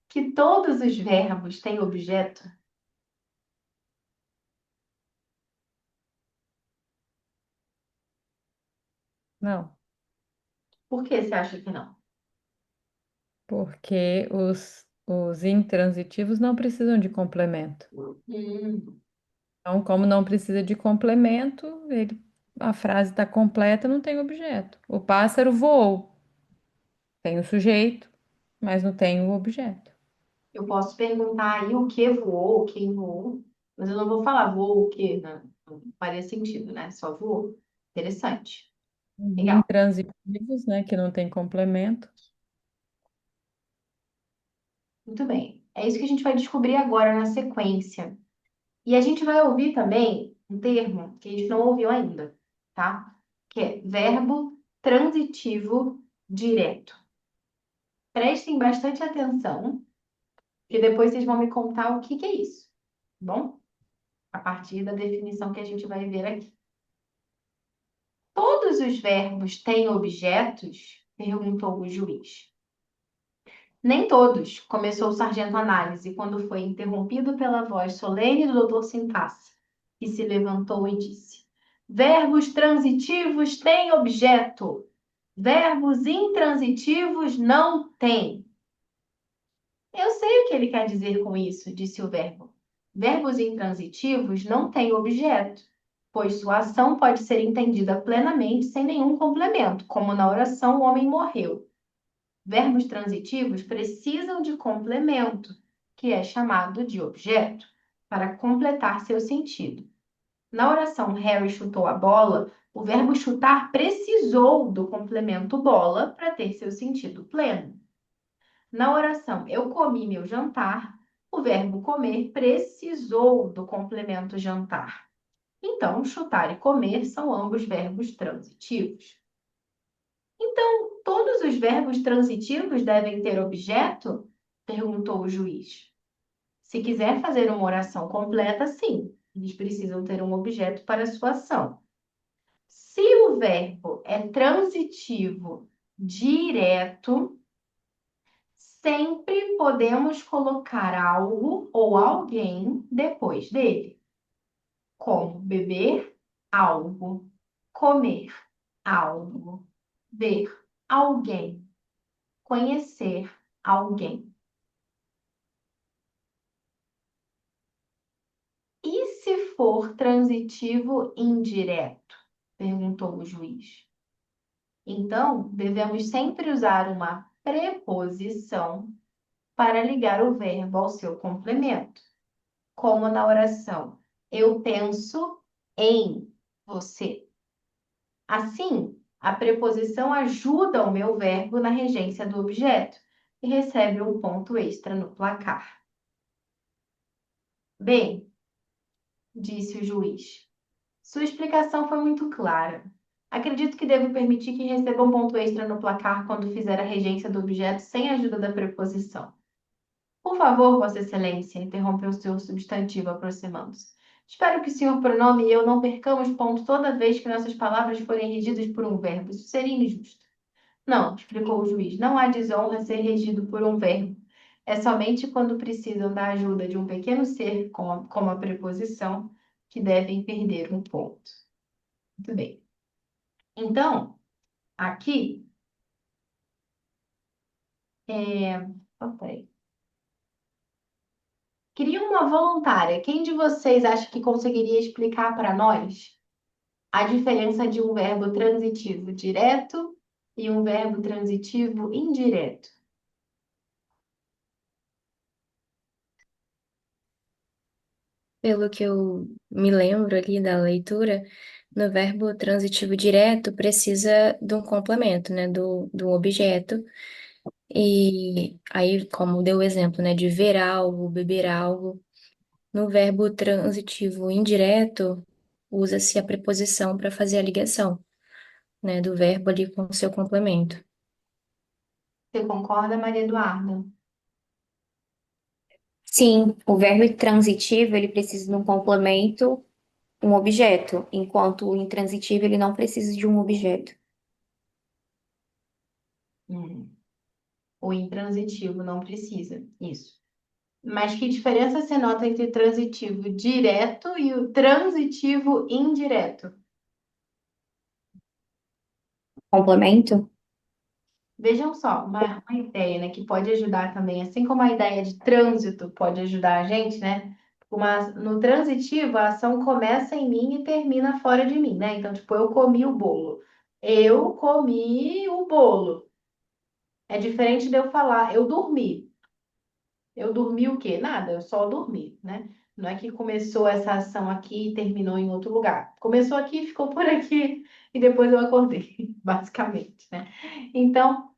que todos os verbos têm objeto? Não, Por que você acha que não? porque os intransitivos não precisam de complemento. Hum, Então, como não precisa de complemento, a frase está completa, não tem objeto. O pássaro voou, tem o sujeito, mas não tem o objeto. eu posso perguntar aí o que voou, quem voou, mas eu não vou falar voou o que, né? Não faria sentido, né? Só voou. Interessante. Os Legal. intransitivos, né, que não tem complemento. Muito bem. É isso que a gente vai descobrir agora na sequência. E a gente vai ouvir também um termo que a gente não ouviu ainda, tá? Que é verbo transitivo direto. Prestem bastante atenção, que depois vocês vão me contar o que que é isso, tá bom? A partir da definição que a gente vai ver aqui. Todos os verbos têm objetos? Perguntou o juiz. Nem todos, começou o sargento Análise, quando foi interrompido pela voz solene do doutor Sintaxe, que se levantou e disse: verbos transitivos têm objeto, verbos intransitivos não têm. Eu sei o que ele quer dizer com isso, disse o verbo. Verbos intransitivos não têm objeto, pois sua ação pode ser entendida plenamente sem nenhum complemento, como na oração o homem morreu. Verbos transitivos precisam de complemento, que é chamado de objeto, para completar seu sentido. Na oração Harry chutou a bola, o verbo chutar precisou do complemento bola para ter seu sentido pleno. Na oração eu comi meu jantar, o verbo comer precisou do complemento jantar. Então, chutar e comer são ambos verbos transitivos. Então, todos os verbos transitivos devem ter objeto? Perguntou o juiz. Se quiser fazer uma oração completa, sim, eles precisam ter um objeto para sua ação. Se o verbo é transitivo direto, sempre podemos colocar algo ou alguém depois dele, como beber algo, comer algo, ver alguém, conhecer alguém. E se for transitivo indireto? Perguntou o juiz. Então, devemos sempre usar uma preposição para ligar o verbo ao seu complemento, como na oração eu penso em você. Assim, a preposição ajuda o meu verbo na regência do objeto e recebe um ponto extra no placar. Bem, disse o juiz, sua explicação foi muito clara. Acredito que devo permitir que receba um ponto extra no placar quando fizer a regência do objeto sem a ajuda da preposição. Por favor, Vossa Excelência, interrompeu o senhor substantivo, aproximando-se. Espero que o senhor pronome e eu não percamos ponto toda vez que nossas palavras forem regidas por um verbo. Isso seria injusto. Não, explicou o juiz, não há desonra ser regido por um verbo. É somente quando precisam da ajuda de um pequeno ser, como a preposição, que devem perder um ponto. Muito bem. Então, aqui, peraí. Queria uma voluntária. Quem de vocês acha que conseguiria explicar para nós a diferença de um verbo transitivo direto e um verbo transitivo indireto? Pelo que eu me lembro ali da leitura, no verbo transitivo direto precisa de um complemento, né, do objeto. E aí, como deu o exemplo, né, de ver algo, beber algo, no verbo transitivo indireto, usa-se a preposição para fazer a ligação, né, do verbo ali com o seu complemento. Você concorda, Maria Eduarda? Sim, o verbo transitivo ele precisa de um complemento, um objeto, enquanto o intransitivo ele não precisa de um objeto. Hum. O intransitivo não precisa. Isso. Mas que diferença você nota entre o transitivo direto e o transitivo indireto? Complemento? Vejam só, uma ideia, né, que pode ajudar também, assim como a ideia de trânsito pode ajudar a gente, né? No transitivo, a ação começa em mim e termina fora de mim, né? Então, tipo, eu comi o bolo. Eu comi o bolo. É diferente de eu falar, eu dormi. Eu dormi o quê? Nada, eu só dormi, né? Não é que começou essa ação aqui e terminou em outro lugar. Começou aqui, ficou por aqui e depois eu acordei, basicamente, né? Então,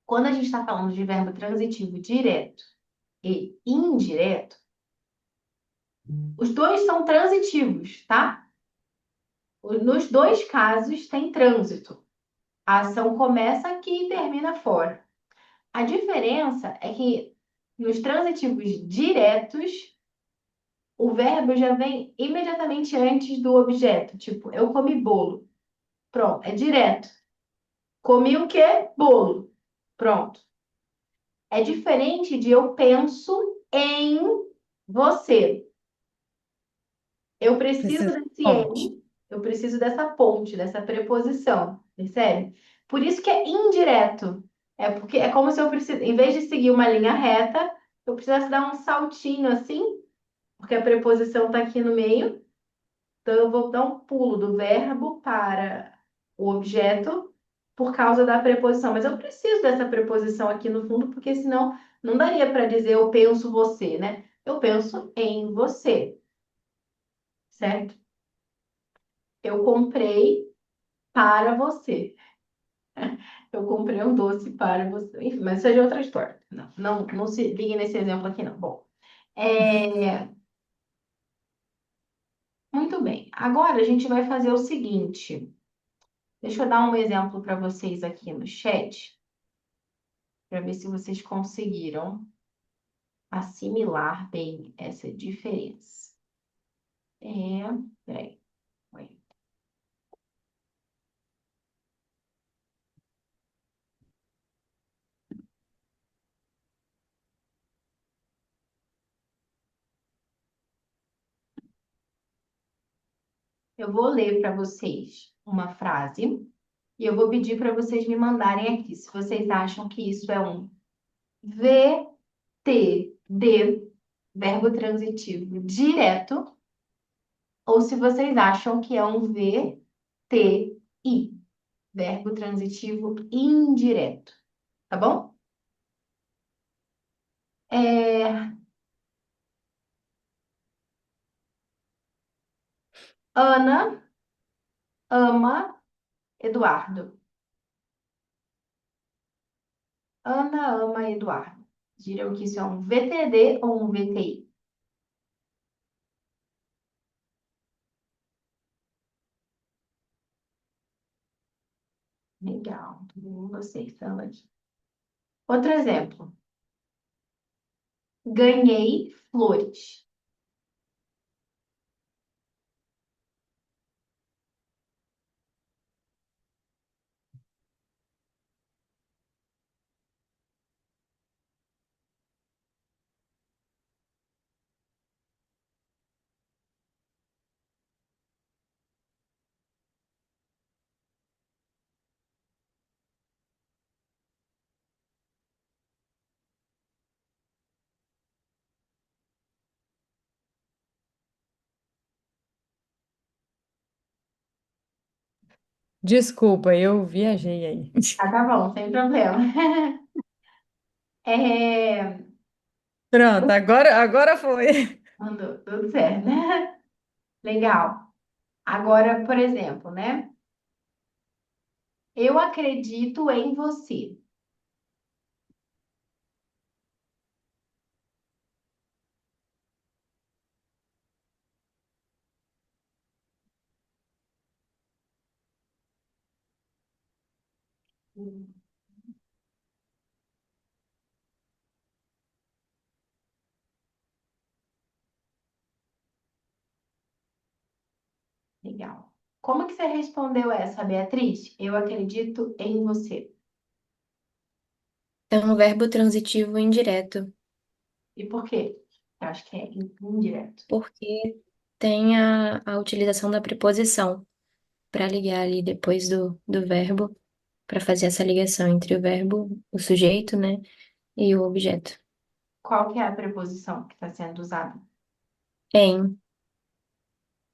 quando a gente está falando de verbo transitivo direto e indireto, os dois são transitivos, tá? Nos dois casos tem trânsito. A ação começa aqui e termina fora. A diferença é que nos transitivos diretos, o verbo já vem imediatamente antes do objeto. Tipo, eu comi bolo. Pronto, é direto. Comi o quê? Bolo. Pronto. É diferente de eu penso em você. Eu preciso Precisa desse ponte. em, eu preciso dessa ponte, dessa preposição, percebe? Por isso que é indireto. É porque é como se eu preciso, em vez de seguir uma linha reta, eu precisasse dar um saltinho assim, porque a preposição está aqui no meio. Então, eu vou dar um pulo do verbo para o objeto por causa da preposição. Mas eu preciso dessa preposição aqui no fundo, porque senão não daria para dizer eu penso você, né? Eu penso em você, certo? Eu comprei para você. Eu comprei um doce para você. Enfim, mas isso é de outra história. Não se ligue nesse exemplo aqui, não. Bom, muito bem. Agora a gente vai fazer o seguinte. Deixa eu dar um exemplo para vocês aqui no chat, para ver se vocês conseguiram assimilar bem essa diferença. Peraí. Oi. Eu vou ler para vocês uma frase e eu vou pedir para vocês me mandarem aqui se vocês acham que isso é um VTD, verbo transitivo direto, ou se vocês acham que é um VTI, verbo transitivo indireto, tá bom? É, Ana ama Eduardo. Ana ama Eduardo. Diriam que isso é um VTD ou um VTI? Legal, todo mundo acertando aqui. Outro exemplo. Ganhei flores. Desculpa, eu viajei aí. Ah, tá bom, sem problema. É, Pronto, agora foi. Andou tudo certo, né? Legal. Agora, por exemplo, né? Eu acredito em você. Legal. Como que você respondeu essa, Beatriz? Eu acredito em você. É um verbo transitivo indireto, E por quê? Eu acho que é indireto. porque tem a utilização da preposição para ligar ali depois do verbo, para fazer essa ligação entre o verbo, o sujeito, né, e o objeto. Qual que é a preposição que está sendo usada? Em,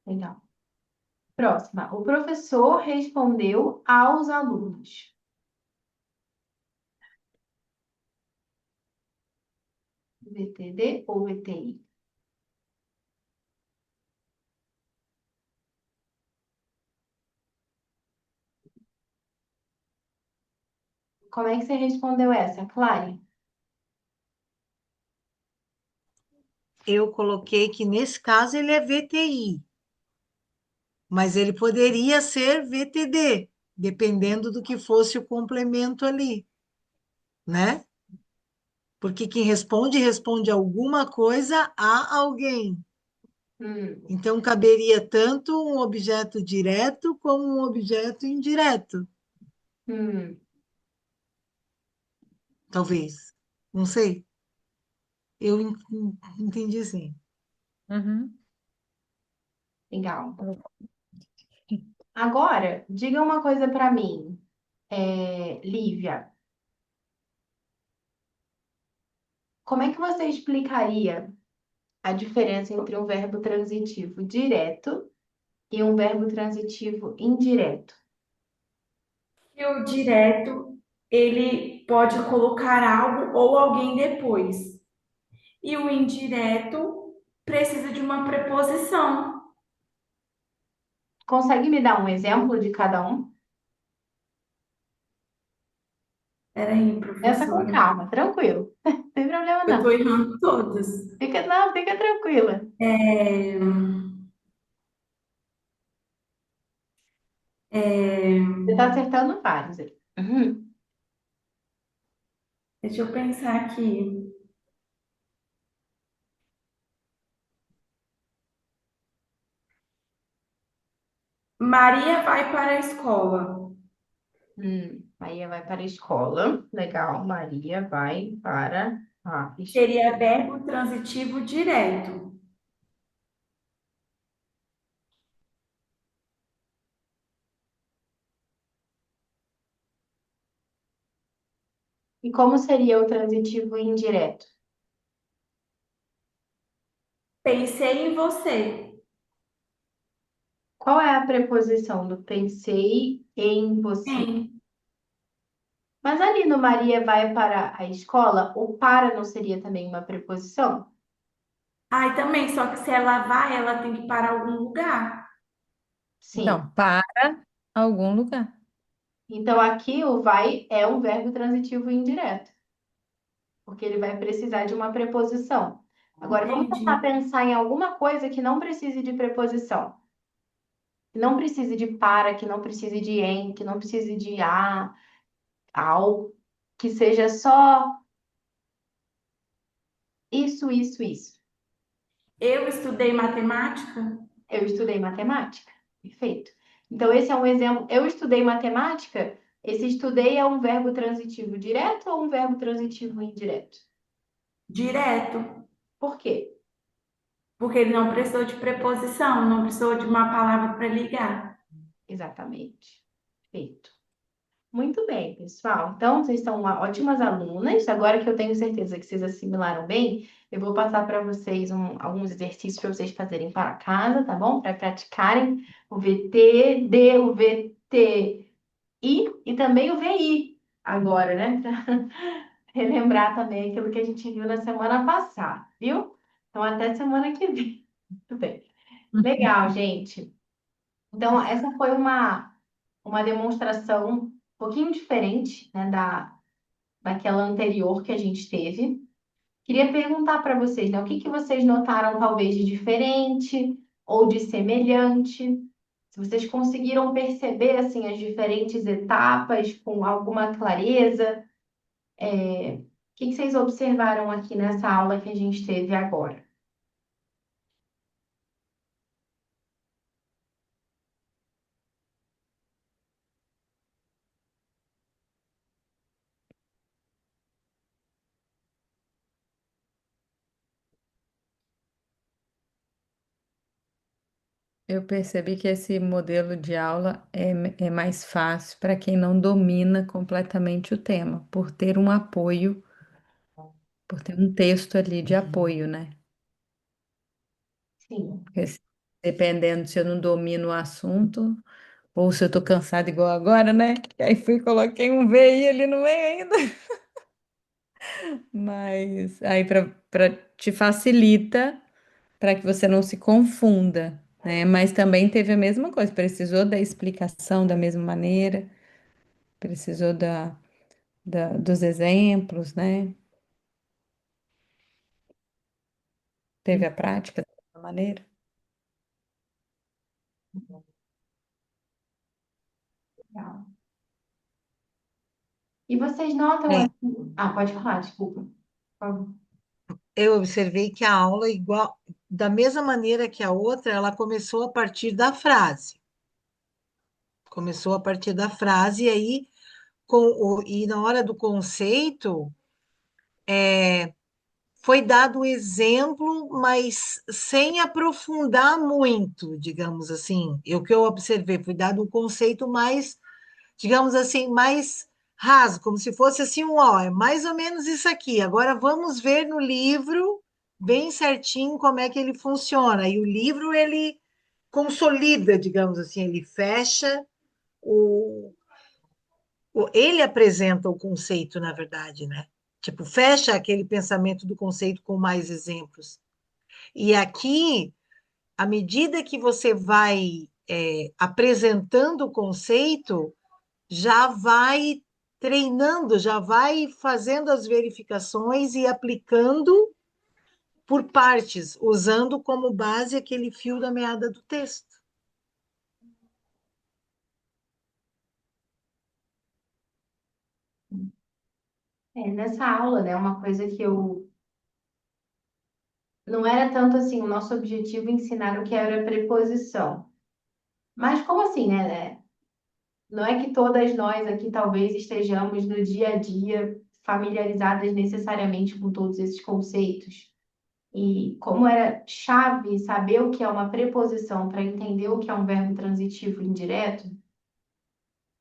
Legal. Próxima. O professor respondeu aos alunos. VTD ou VTI? Como é que você respondeu essa, Clary? Eu coloquei que nesse caso ele é VTI, mas ele poderia ser VTD, dependendo do que fosse o complemento ali, né? Porque quem responde, responde alguma coisa a alguém. Hum, Então, caberia tanto um objeto direto como um objeto indireto, hum, talvez. Não sei. Eu entendi assim. Uhum. legal. Agora, diga uma coisa para mim, Lívia. Como é que você explicaria a diferença entre um verbo transitivo direto e um verbo transitivo indireto? E o direto, ele pode colocar algo ou alguém depois. E o indireto precisa de uma preposição. Consegue me dar um exemplo de cada um? Peraí, Pensa com professora. calma, tranquilo. Não tem problema Eu tô não. errando todas. Não, fica tranquila. É, é, Você está acertando vários aí. Uhum. deixa eu pensar aqui. Maria vai para a escola. Maria vai para a escola. Legal. Maria vai para a escola. Seria verbo transitivo direto. E como seria o transitivo indireto? Pensei em você. Qual é a preposição do pensei em você? Em. Mas ali no Maria vai para a escola, o para não seria também uma preposição? Ai, também, só que se ela vai, ela tem que ir para algum lugar. Sim. Então, para algum lugar. Então aqui o vai é um verbo transitivo indireto, porque ele vai precisar de uma preposição. Agora vamos tentar Entendi. pensar em alguma coisa que não precise de preposição, que não precise de para, que não precise de em, que não precise de a, ao, que seja só isso. Eu estudei matemática. Eu estudei matemática. Perfeito. Então, esse é um exemplo. Eu estudei matemática. Esse estudei é um verbo transitivo direto ou um verbo transitivo indireto? Direto, Por quê? porque ele não precisou de preposição, não precisou de uma palavra para ligar. Exatamente. Perfeito. Muito bem, pessoal. Então, vocês são ótimas alunas. Agora que eu tenho certeza que vocês assimilaram bem, eu vou passar para vocês alguns exercícios para vocês fazerem para casa, tá bom? Para praticarem o VT, o VTI e também o VI agora, né? Para relembrar também aquilo que a gente viu na semana passada, viu? Então, até semana que vem. Tudo bem. Legal, gente. Então, essa foi uma demonstração um pouquinho diferente, né, daquela anterior que a gente teve. Queria perguntar para vocês, né, o que que vocês notaram talvez de diferente ou de semelhante? Se vocês conseguiram perceber assim as diferentes etapas com alguma clareza, o que que vocês observaram aqui nessa aula que a gente teve agora? Eu percebi que esse modelo de aula é mais fácil para quem não domina completamente o tema, por ter um apoio, por ter um texto ali de apoio, né? Sim. Porque dependendo se eu não domino o assunto, ou se eu tô cansada igual agora, né? E aí fui e coloquei um VI ali no meio ainda. Mas aí para te facilita para que você não se confunda, né? Mas também teve a mesma coisa, precisou da explicação da mesma maneira, precisou dos exemplos, né? Teve a prática da mesma maneira. Legal. E vocês notam É, assim... Ah, pode falar, desculpa. Por favor. eu observei que a aula, igual, da mesma maneira que a outra, ela começou a partir da frase. Começou a partir da frase, e aí, e na hora do conceito, foi dado o exemplo, mas sem aprofundar muito, digamos assim. E o que eu observei foi dado um conceito mais, digamos assim, mais raso, como se fosse assim, ó, é mais ou menos isso aqui. Agora vamos ver no livro bem certinho como é que ele funciona. E o livro ele consolida, digamos assim, ele fecha o, ele apresenta o conceito, na verdade, né? Tipo, fecha aquele pensamento do conceito com mais exemplos. E aqui, à medida que você vai apresentando o conceito, já vai treinando, já vai fazendo as verificações e aplicando por partes, usando como base aquele fio da meada do texto. Nessa aula, né, uma coisa que eu não era tanto assim o nosso objetivo ensinar o que era preposição. Mas como assim, né? Não é que todas nós aqui talvez estejamos no dia a dia familiarizadas necessariamente com todos esses conceitos. E como era chave saber o que é uma preposição para entender o que é um verbo transitivo indireto,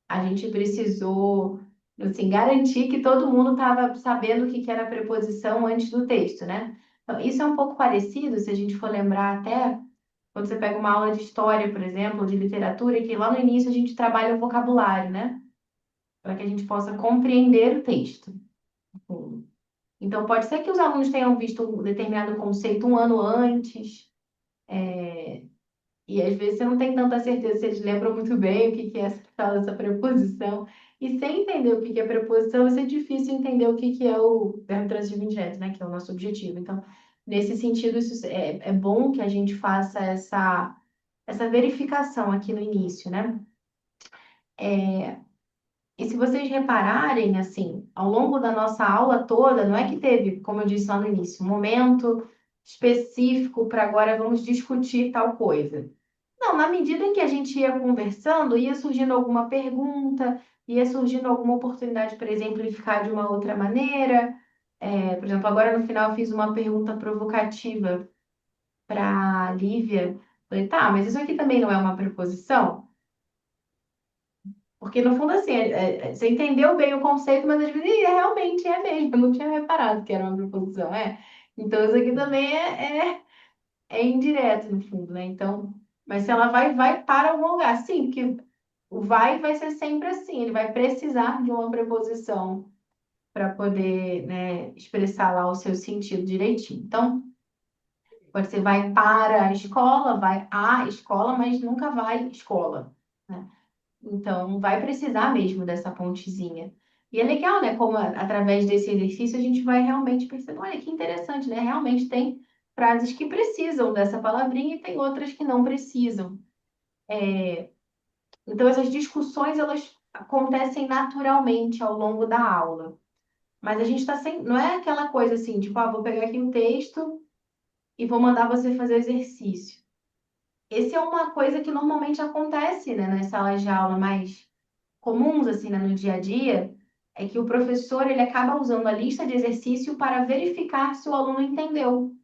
a gente precisou, assim, garantir que todo mundo estava sabendo o que que era preposição antes do texto, né? Então, isso é um pouco parecido, se a gente for lembrar até, quando você pega uma aula de história, por exemplo, ou de literatura, que lá no início a gente trabalha o vocabulário, né? Para que a gente possa compreender o texto. Então, pode ser que os alunos tenham visto um determinado conceito um ano antes, e às vezes você não tem tanta certeza se eles lembram muito bem o que que é essa tal dessa preposição. E sem entender o que que é preposição, vai ser difícil entender o que que é o verbo transitivo indireto, né? Que é o nosso objetivo. Então, nesse sentido, isso é bom que a gente faça essa verificação aqui no início, né? E se vocês repararem, assim, ao longo da nossa aula toda, não é que teve, como eu disse lá no início, um momento específico para agora vamos discutir tal coisa. Não, na medida em que a gente ia conversando, ia surgindo alguma pergunta, ia surgindo alguma oportunidade para exemplificar de uma outra maneira. Por exemplo, agora no final eu fiz uma pergunta provocativa para a Lívia. Falei, tá, mas isso aqui também não é uma preposição? Porque no fundo, assim, você entendeu bem o conceito, mas às vezes realmente é mesmo. Eu não tinha reparado que era uma preposição, é. Então, isso aqui também é indireto, no fundo, né? Então, mas se ela vai para algum lugar, sim, porque o vai ser sempre assim, ele vai precisar de uma preposição para poder, né, expressar lá o seu sentido direitinho. Então, Você vai para a escola, vai à escola, mas nunca vai escola, né? Então, vai precisar mesmo dessa pontezinha. E é legal, né? Como através desse exercício a gente vai realmente perceber, olha que interessante, né? Realmente tem frases que precisam dessa palavrinha e tem outras que não precisam. Então, essas discussões, elas acontecem naturalmente ao longo da aula. Mas a gente está sem... Não é aquela coisa assim, tipo, vou pegar aqui um texto e vou mandar você fazer o exercício. Esse é uma coisa que normalmente acontece, né, nas salas de aula mais comuns, assim, né, no dia a dia, é que o professor, ele acaba usando a lista de exercício para verificar se o aluno entendeu.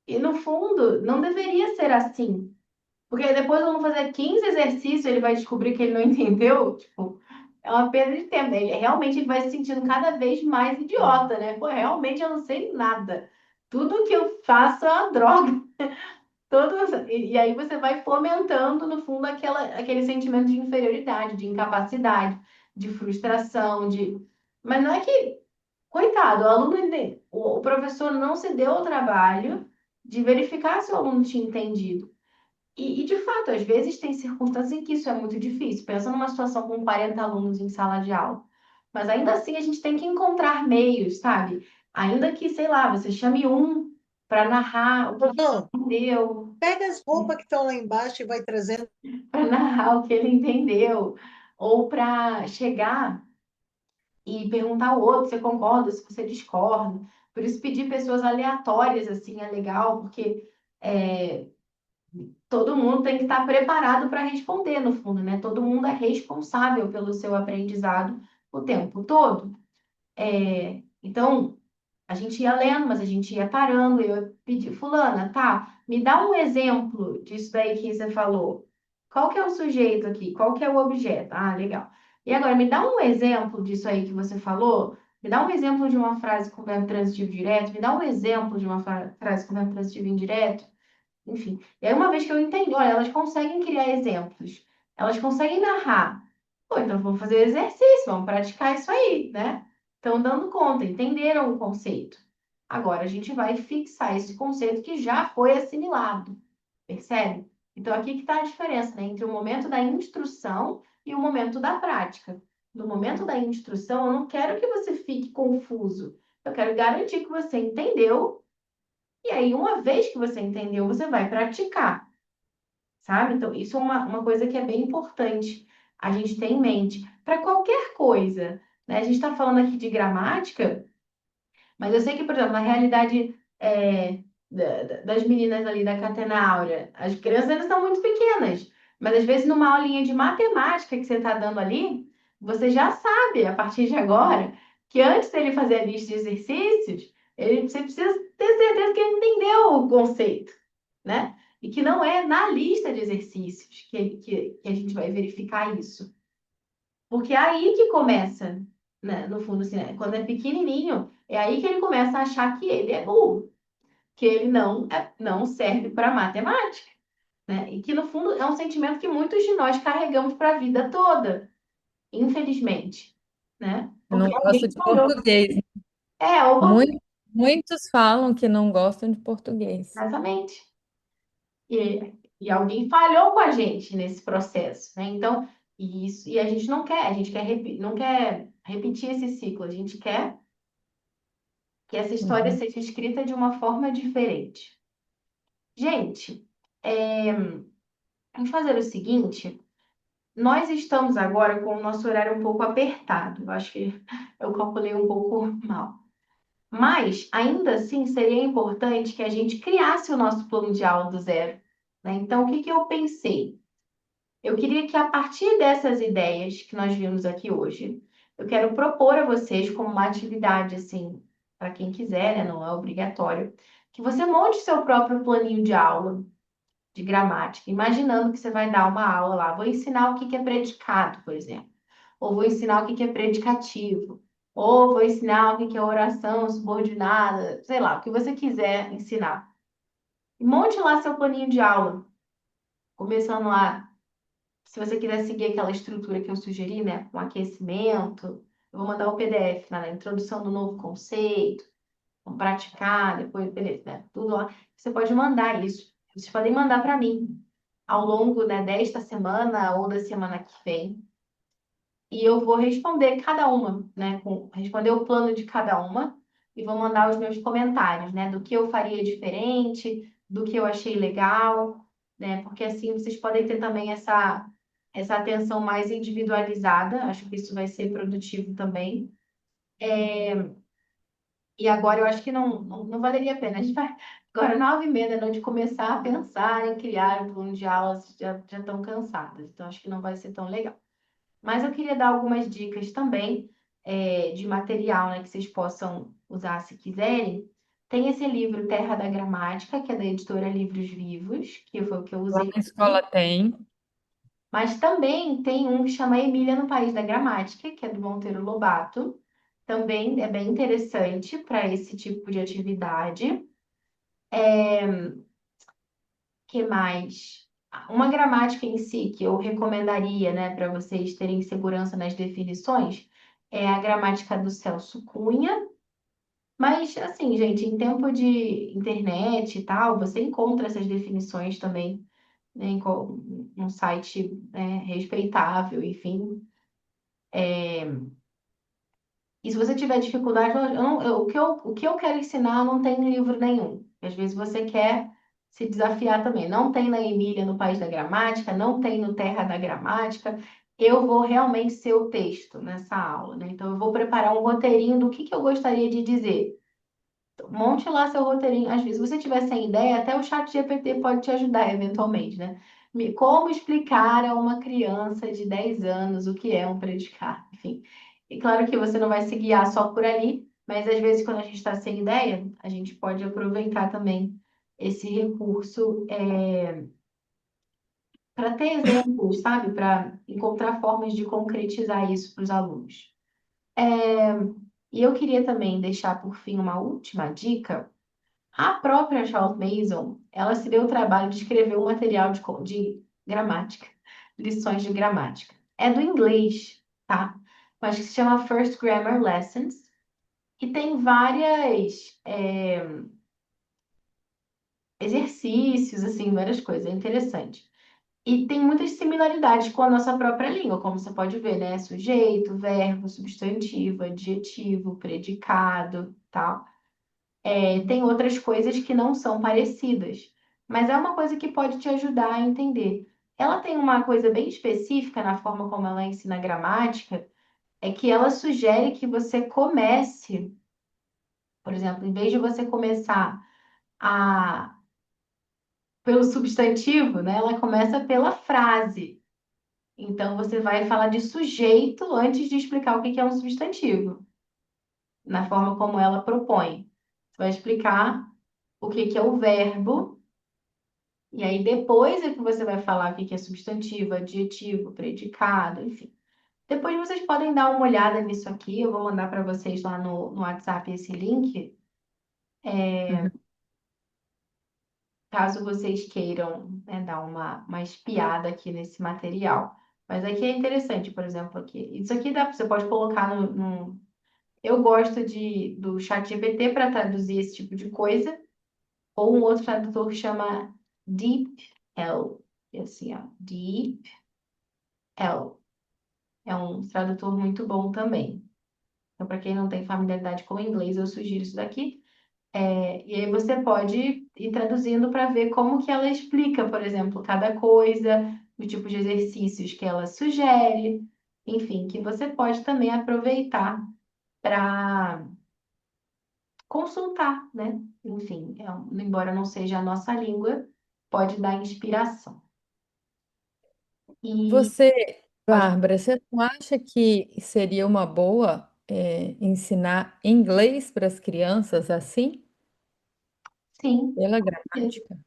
E, no fundo, não deveria ser assim. Porque depois vamos fazer 15 exercícios, ele vai descobrir que ele não entendeu, tipo, é uma perda de tempo. Ele realmente vai se sentindo cada vez mais idiota, né? Pô, realmente eu não sei nada. Tudo que eu faço é uma droga. E aí você vai fomentando, no fundo, aquele sentimento de inferioridade, de incapacidade, de frustração, de... Mas não é que, coitado, o aluno, o professor não se deu ao trabalho de verificar se o aluno tinha entendido. De fato, às vezes tem circunstâncias em que isso é muito difícil. Pensa numa situação com 40 alunos em sala de aula. Mas ainda assim a gente tem que encontrar meios, sabe? Ainda que, sei lá, você chame um para narrar o que ele Não, entendeu, pega as roupas que estão lá embaixo e vai trazendo. para narrar o que ele entendeu, ou para chegar e perguntar ao outro se você concorda, se você discorda. Por isso, pedir pessoas aleatórias, assim, é legal, porque é, todo mundo tem que estar preparado para responder, no fundo, né? Todo mundo é responsável pelo seu aprendizado o tempo todo. Então, a gente ia lendo, mas a gente ia parando, e eu pedi, fulana, tá, me dá um exemplo disso daí que você falou. Qual que é o sujeito aqui? Qual que é o objeto? Ah, legal. E agora, me dá um exemplo disso aí que você falou. Me dá um exemplo de uma frase com verbo transitivo direto. Me dá um exemplo de uma frase com verbo transitivo indireto. Enfim. E aí, uma vez que eu entendi, olha, elas conseguem criar exemplos. Elas conseguem narrar. Pô, então vamos fazer o exercício, vamos praticar isso aí, né? Estão dando conta, entenderam o conceito. Agora a gente vai fixar esse conceito que já foi assimilado, percebe? Então aqui que está a diferença, né, entre o momento da instrução e o momento da prática. No momento da instrução, eu não quero que você fique confuso. Eu quero garantir que você entendeu, e aí, uma vez que você entendeu, você vai praticar, sabe? Então, isso é uma coisa que é bem importante a gente ter em mente para qualquer coisa, né? A gente está falando aqui de gramática, mas eu sei que, por exemplo, na realidade das meninas ali da Catena Áurea, as crianças ainda são muito pequenas, mas às vezes numa aulinha de matemática que você está dando ali, você já sabe, a partir de agora, que antes dele fazer a lista de exercícios, você precisa ter certeza que ele entendeu o conceito, né? E que não é na lista de exercícios que a gente vai verificar isso. Porque é aí que começa, né? No fundo, assim, né? Quando é pequenininho, é aí que ele começa a achar que ele é burro, que ele não serve para matemática, né? E que, no fundo, é um sentimento que muitos de nós carregamos para a vida toda, infelizmente, né? Eu não Porque gosto alguém de falhou. português. Ou porque... Muitos falam que não gostam de português. Exatamente. E alguém falhou com a gente nesse processo, né? Então, e a gente não quer, não quer repetir esse ciclo, a gente quer que essa história Uhum. seja escrita de uma forma diferente. Gente, vamos fazer o seguinte: nós estamos agora com o nosso horário um pouco apertado, eu acho que eu calculei um pouco mal. Mas, ainda assim, seria importante que a gente criasse o nosso plano de aula do zero, né? Então, o que que eu pensei? Eu queria que, a partir dessas ideias que nós vimos aqui hoje, eu quero propor a vocês como uma atividade, assim, para quem quiser, né? Não é obrigatório, que você monte seu próprio planinho de aula de gramática, imaginando que você vai dar uma aula lá. Vou ensinar o que que é predicado, por exemplo. Ou vou ensinar o que que é predicativo. Ou vou ensinar o que que é oração subordinada, sei lá, o que você quiser ensinar. E monte lá seu planinho de aula, começando lá. Se você quiser seguir aquela estrutura que eu sugeri, né, com aquecimento, eu vou mandar o PDF, né, na introdução do novo conceito. vão praticar, depois, beleza, né? Tudo lá. Você pode mandar isso. Vocês podem mandar para mim ao longo, né, desta semana ou da semana que vem. E eu vou responder cada uma, né? Responder o plano de cada uma e vou mandar os meus comentários, né? Do que eu faria diferente, do que eu achei legal, né? Porque assim vocês podem ter também essa atenção mais individualizada. Acho que isso vai ser produtivo também. E agora eu acho que não valeria a pena. A gente vai agora 9h30 da noite começar a pensar em criar um plano de aulas, já estão cansadas. Então acho que não vai ser tão legal. Mas eu queria dar algumas dicas também de material, né, que vocês possam usar se quiserem. Tem esse livro Terra da Gramática, que é da editora Livros Vivos, que foi o que eu Lá usei na escola aqui. tem. Mas também tem um que chama Emília no País da Gramática, que é do Monteiro Lobato. Também é bem interessante para esse tipo de atividade. Que mais? Uma gramática em si que eu recomendaria, né, para vocês terem segurança nas definições, é a gramática do Celso Cunha. Mas, assim, gente, em tempo de internet e tal, você encontra essas definições também, né, num site, né, respeitável, enfim. E se você tiver dificuldade, o que eu quero ensinar não tem em livro nenhum. Às vezes você quer se desafiar também. Não tem na Emília no País da Gramática, não tem no Terra da Gramática. Eu vou realmente ser o texto nessa aula, né? Então, eu vou preparar um roteirinho do que eu gostaria de dizer. Monte lá seu roteirinho. Às vezes, se você tiver sem ideia, até o chat GPT pode te ajudar eventualmente, né? Como explicar a uma criança de 10 anos o que é um predicado, enfim. E claro que você não vai se guiar só por ali, mas às vezes, quando a gente está sem ideia, a gente pode aproveitar também esse recurso para ter exemplos, sabe? Para encontrar formas de concretizar isso para os alunos. E eu queria também deixar, por fim, uma última dica. A própria Charlotte Mason, ela se deu o trabalho de escrever um material de gramática, lições de gramática. É do inglês, tá? Mas que se chama First Grammar Lessons e tem várias exercícios, assim, várias coisas. É interessante. E tem muitas similaridades com a nossa própria língua, como você pode ver, né? Sujeito, verbo, substantivo, adjetivo, predicado, tal. Tem outras coisas que não são parecidas, mas é uma coisa que pode te ajudar a entender. Ela tem uma coisa bem específica na forma como ela ensina gramática, é que ela sugere que você comece, por exemplo, em vez de você começar a pelo substantivo, né? Ela começa pela frase. Então você vai falar de sujeito antes de explicar o que é um substantivo, na forma como ela propõe. Você vai explicar o que é o verbo. E aí depois é que você vai falar o que que é substantivo, adjetivo, predicado, enfim. Depois vocês podem dar uma olhada nisso aqui. Eu vou mandar para vocês lá no WhatsApp esse link, Uhum. caso vocês queiram, né, dar uma espiada aqui nesse material. Mas aqui é interessante, por exemplo, aqui. Isso aqui você pode colocar Eu gosto do ChatGPT para traduzir esse tipo de coisa, ou um outro tradutor que chama DeepL. É assim, ó, DeepL. É um tradutor muito bom também. Então, para quem não tem familiaridade com o inglês, eu sugiro isso daqui. E aí você pode ir traduzindo para ver como que ela explica, por exemplo, cada coisa, o tipo de exercícios que ela sugere, enfim, que você pode também aproveitar para consultar, né? Enfim, embora não seja a nossa língua, pode dar inspiração. E Você, pode, Bárbara, você não acha que seria uma boa, ensinar inglês para as crianças assim? sim, Pela com certeza. gramática?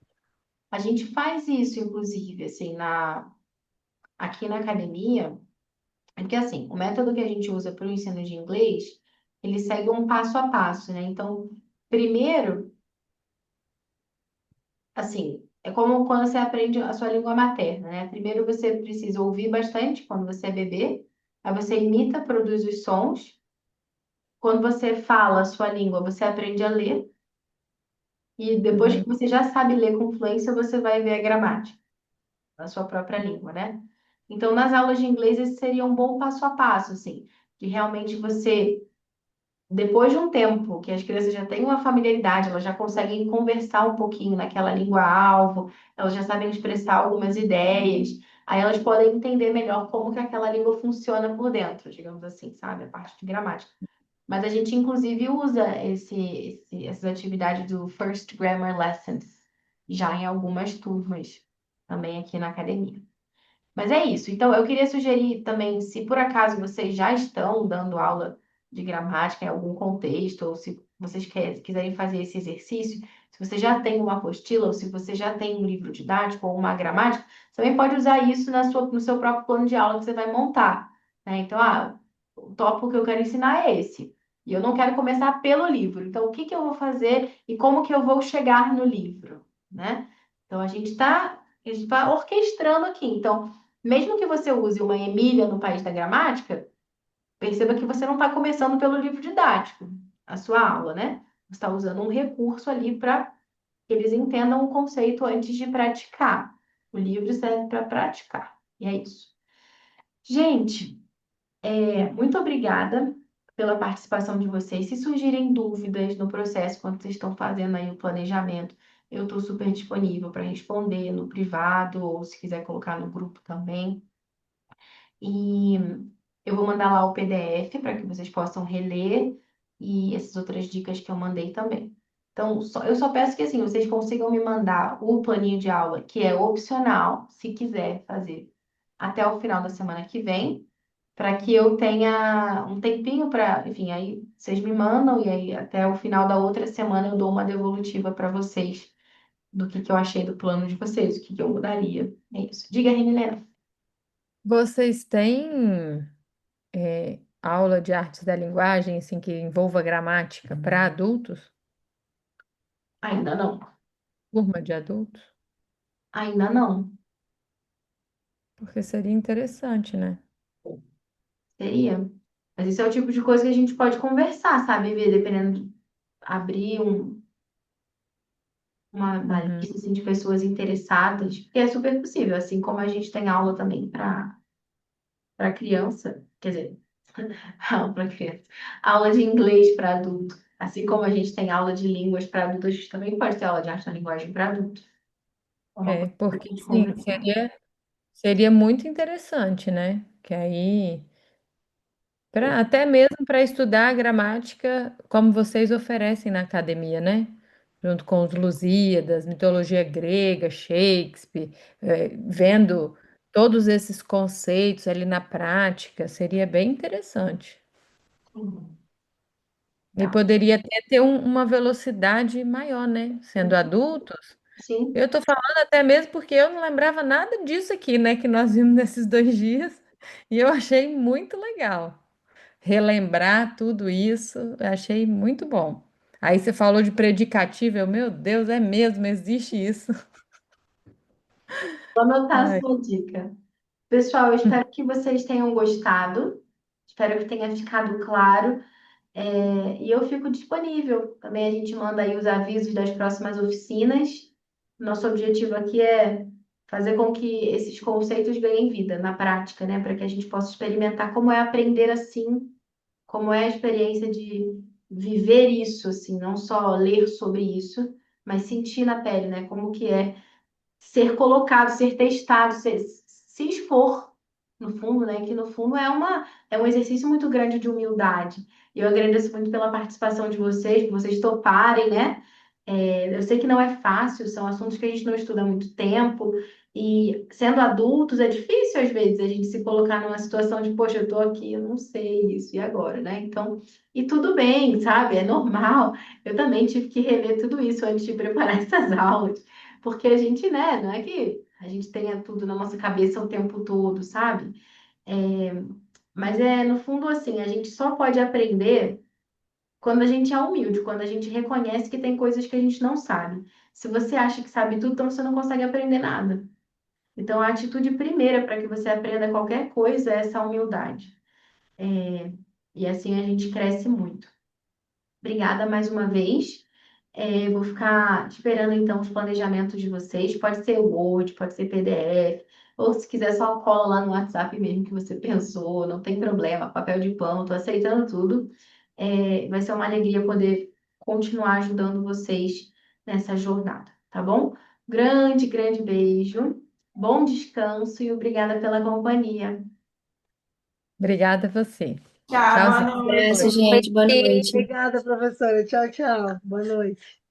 A gente faz isso, inclusive, assim, aqui na academia. É porque, assim, o método que a gente usa para o ensino de inglês, ele segue um passo a passo, né? Então, primeiro, assim, é como quando você aprende a sua língua materna, né? Primeiro você precisa ouvir bastante quando você é bebê, aí você imita, produz os sons, quando você fala a sua língua, você aprende a ler, e depois que Uhum. você já sabe ler com fluência, você vai ver a gramática na sua própria língua, né? Então, nas aulas de inglês, esse seria um bom passo a passo, assim, de realmente você, depois de um tempo que as crianças já têm uma familiaridade, elas já conseguem conversar um pouquinho naquela língua-alvo, elas já sabem expressar algumas ideias, aí elas podem entender melhor como que aquela língua funciona por dentro, digamos assim, sabe? A parte de gramática. Mas a gente, inclusive, usa essas atividades do First Grammar Lessons já em algumas turmas, também aqui na academia. Mas é isso. Então, eu queria sugerir também, se por acaso vocês já estão dando aula de gramática em algum contexto, ou se vocês quiserem fazer esse exercício, se você já tem uma apostila, ou se você já tem um livro didático ou uma gramática, você também pode usar isso no seu próprio plano de aula que você vai montar, né? Então, o tópico que eu quero ensinar é esse. E eu não quero começar pelo livro. Então, o que que eu vou fazer e como que eu vou chegar no livro, né? Então, a gente tá orquestrando aqui. Então, mesmo que você use uma Emília no País da Gramática, perceba que você não está começando pelo livro didático, a sua aula, né? Você está usando um recurso ali para que eles entendam o conceito antes de praticar. O livro serve para praticar. E é isso. Gente, muito obrigada pela participação de vocês. Se surgirem dúvidas no processo, quando vocês estão fazendo aí o planejamento, eu estou super disponível para responder no privado, ou se quiser colocar no grupo também. E eu vou mandar lá o PDF para que vocês possam reler e essas outras dicas que eu mandei também. Então, eu só peço que assim, vocês consigam me mandar o planinho de aula, que é opcional, se quiser fazer até o final da semana que vem, para que eu tenha um tempinho para, enfim, aí vocês me mandam e aí até o final da outra semana eu dou uma devolutiva para vocês do que eu achei do plano de vocês, o que eu mudaria. É isso. Diga, Renilena. Vocês têm aula de artes da linguagem, assim, que envolva gramática para adultos? Ainda não. Turma de adultos? Ainda não. Porque seria interessante, né? Seria. Mas isso é o tipo de coisa que a gente pode conversar, sabe? Ver, dependendo de abrir uma Uhum. lista assim, de pessoas interessadas, porque é super possível, assim como a gente tem aula também para criança, quer dizer, aula para criança, aula de inglês para adulto, assim como a gente tem aula de línguas para adulto, a gente também pode ter aula de arte da linguagem para adulto. É uma É, coisa pra porque gente sim, conversar. seria muito interessante, né? Que aí, até mesmo para estudar a gramática, como vocês oferecem na academia, né? Junto com os Lusíadas, mitologia grega, Shakespeare, vendo todos esses conceitos ali na prática, seria bem interessante. Uhum. E Tá. poderia até ter uma velocidade maior, né? Sendo adultos. Sim. Eu tô falando até mesmo porque eu não lembrava nada disso aqui, né? Que nós vimos nesses 2 dias. E eu achei muito legal. Relembrar tudo isso, eu achei muito bom. Aí você falou de predicativo, meu Deus, é mesmo, existe isso. Vou anotar a Ai, sua dica. Pessoal, eu espero que vocês tenham gostado. Espero que tenha ficado claro. E eu fico disponível. Também a gente manda aí os avisos das próximas oficinas. Nosso objetivo aqui é fazer com que esses conceitos ganhem vida na prática, né? Para que a gente possa experimentar como é aprender assim, como é a experiência de viver isso, assim, não só ler sobre isso, mas sentir na pele, né? Como que é ser colocado, ser testado, se expor, no fundo, né? Que no fundo é um exercício muito grande de humildade. E eu agradeço muito pela participação de vocês, por vocês toparem, né? Eu sei que não é fácil, são assuntos que a gente não estuda há muito tempo, e sendo adultos é difícil às vezes a gente se colocar numa situação de, poxa, eu tô aqui, eu não sei isso, e agora, né? Então, e tudo bem, sabe? É normal. Eu também tive que rever tudo isso antes de preparar essas aulas. Porque a gente, né, não é que a gente tenha tudo na nossa cabeça o tempo todo, sabe? É, mas no fundo, assim, a gente só pode aprender quando a gente é humilde, quando a gente reconhece que tem coisas que a gente não sabe. Se você acha que sabe tudo, então você não consegue aprender nada. Então, a atitude primeira para que você aprenda qualquer coisa é essa humildade. E assim a gente cresce muito. Obrigada mais uma vez. Vou ficar esperando então os planejamentos de vocês. Pode ser Word, pode ser PDF, ou se quiser só cola lá no WhatsApp mesmo que você pensou, não tem problema, papel de pão, estou aceitando tudo. Vai ser uma alegria poder continuar ajudando vocês nessa jornada, tá bom? Grande, grande beijo, bom descanso e obrigada pela companhia. Obrigada a você. Tchau, boa Tchauzinho. noite. Abraço, gente. Boa noite. Obrigada, professora. Tchau, tchau. Boa noite.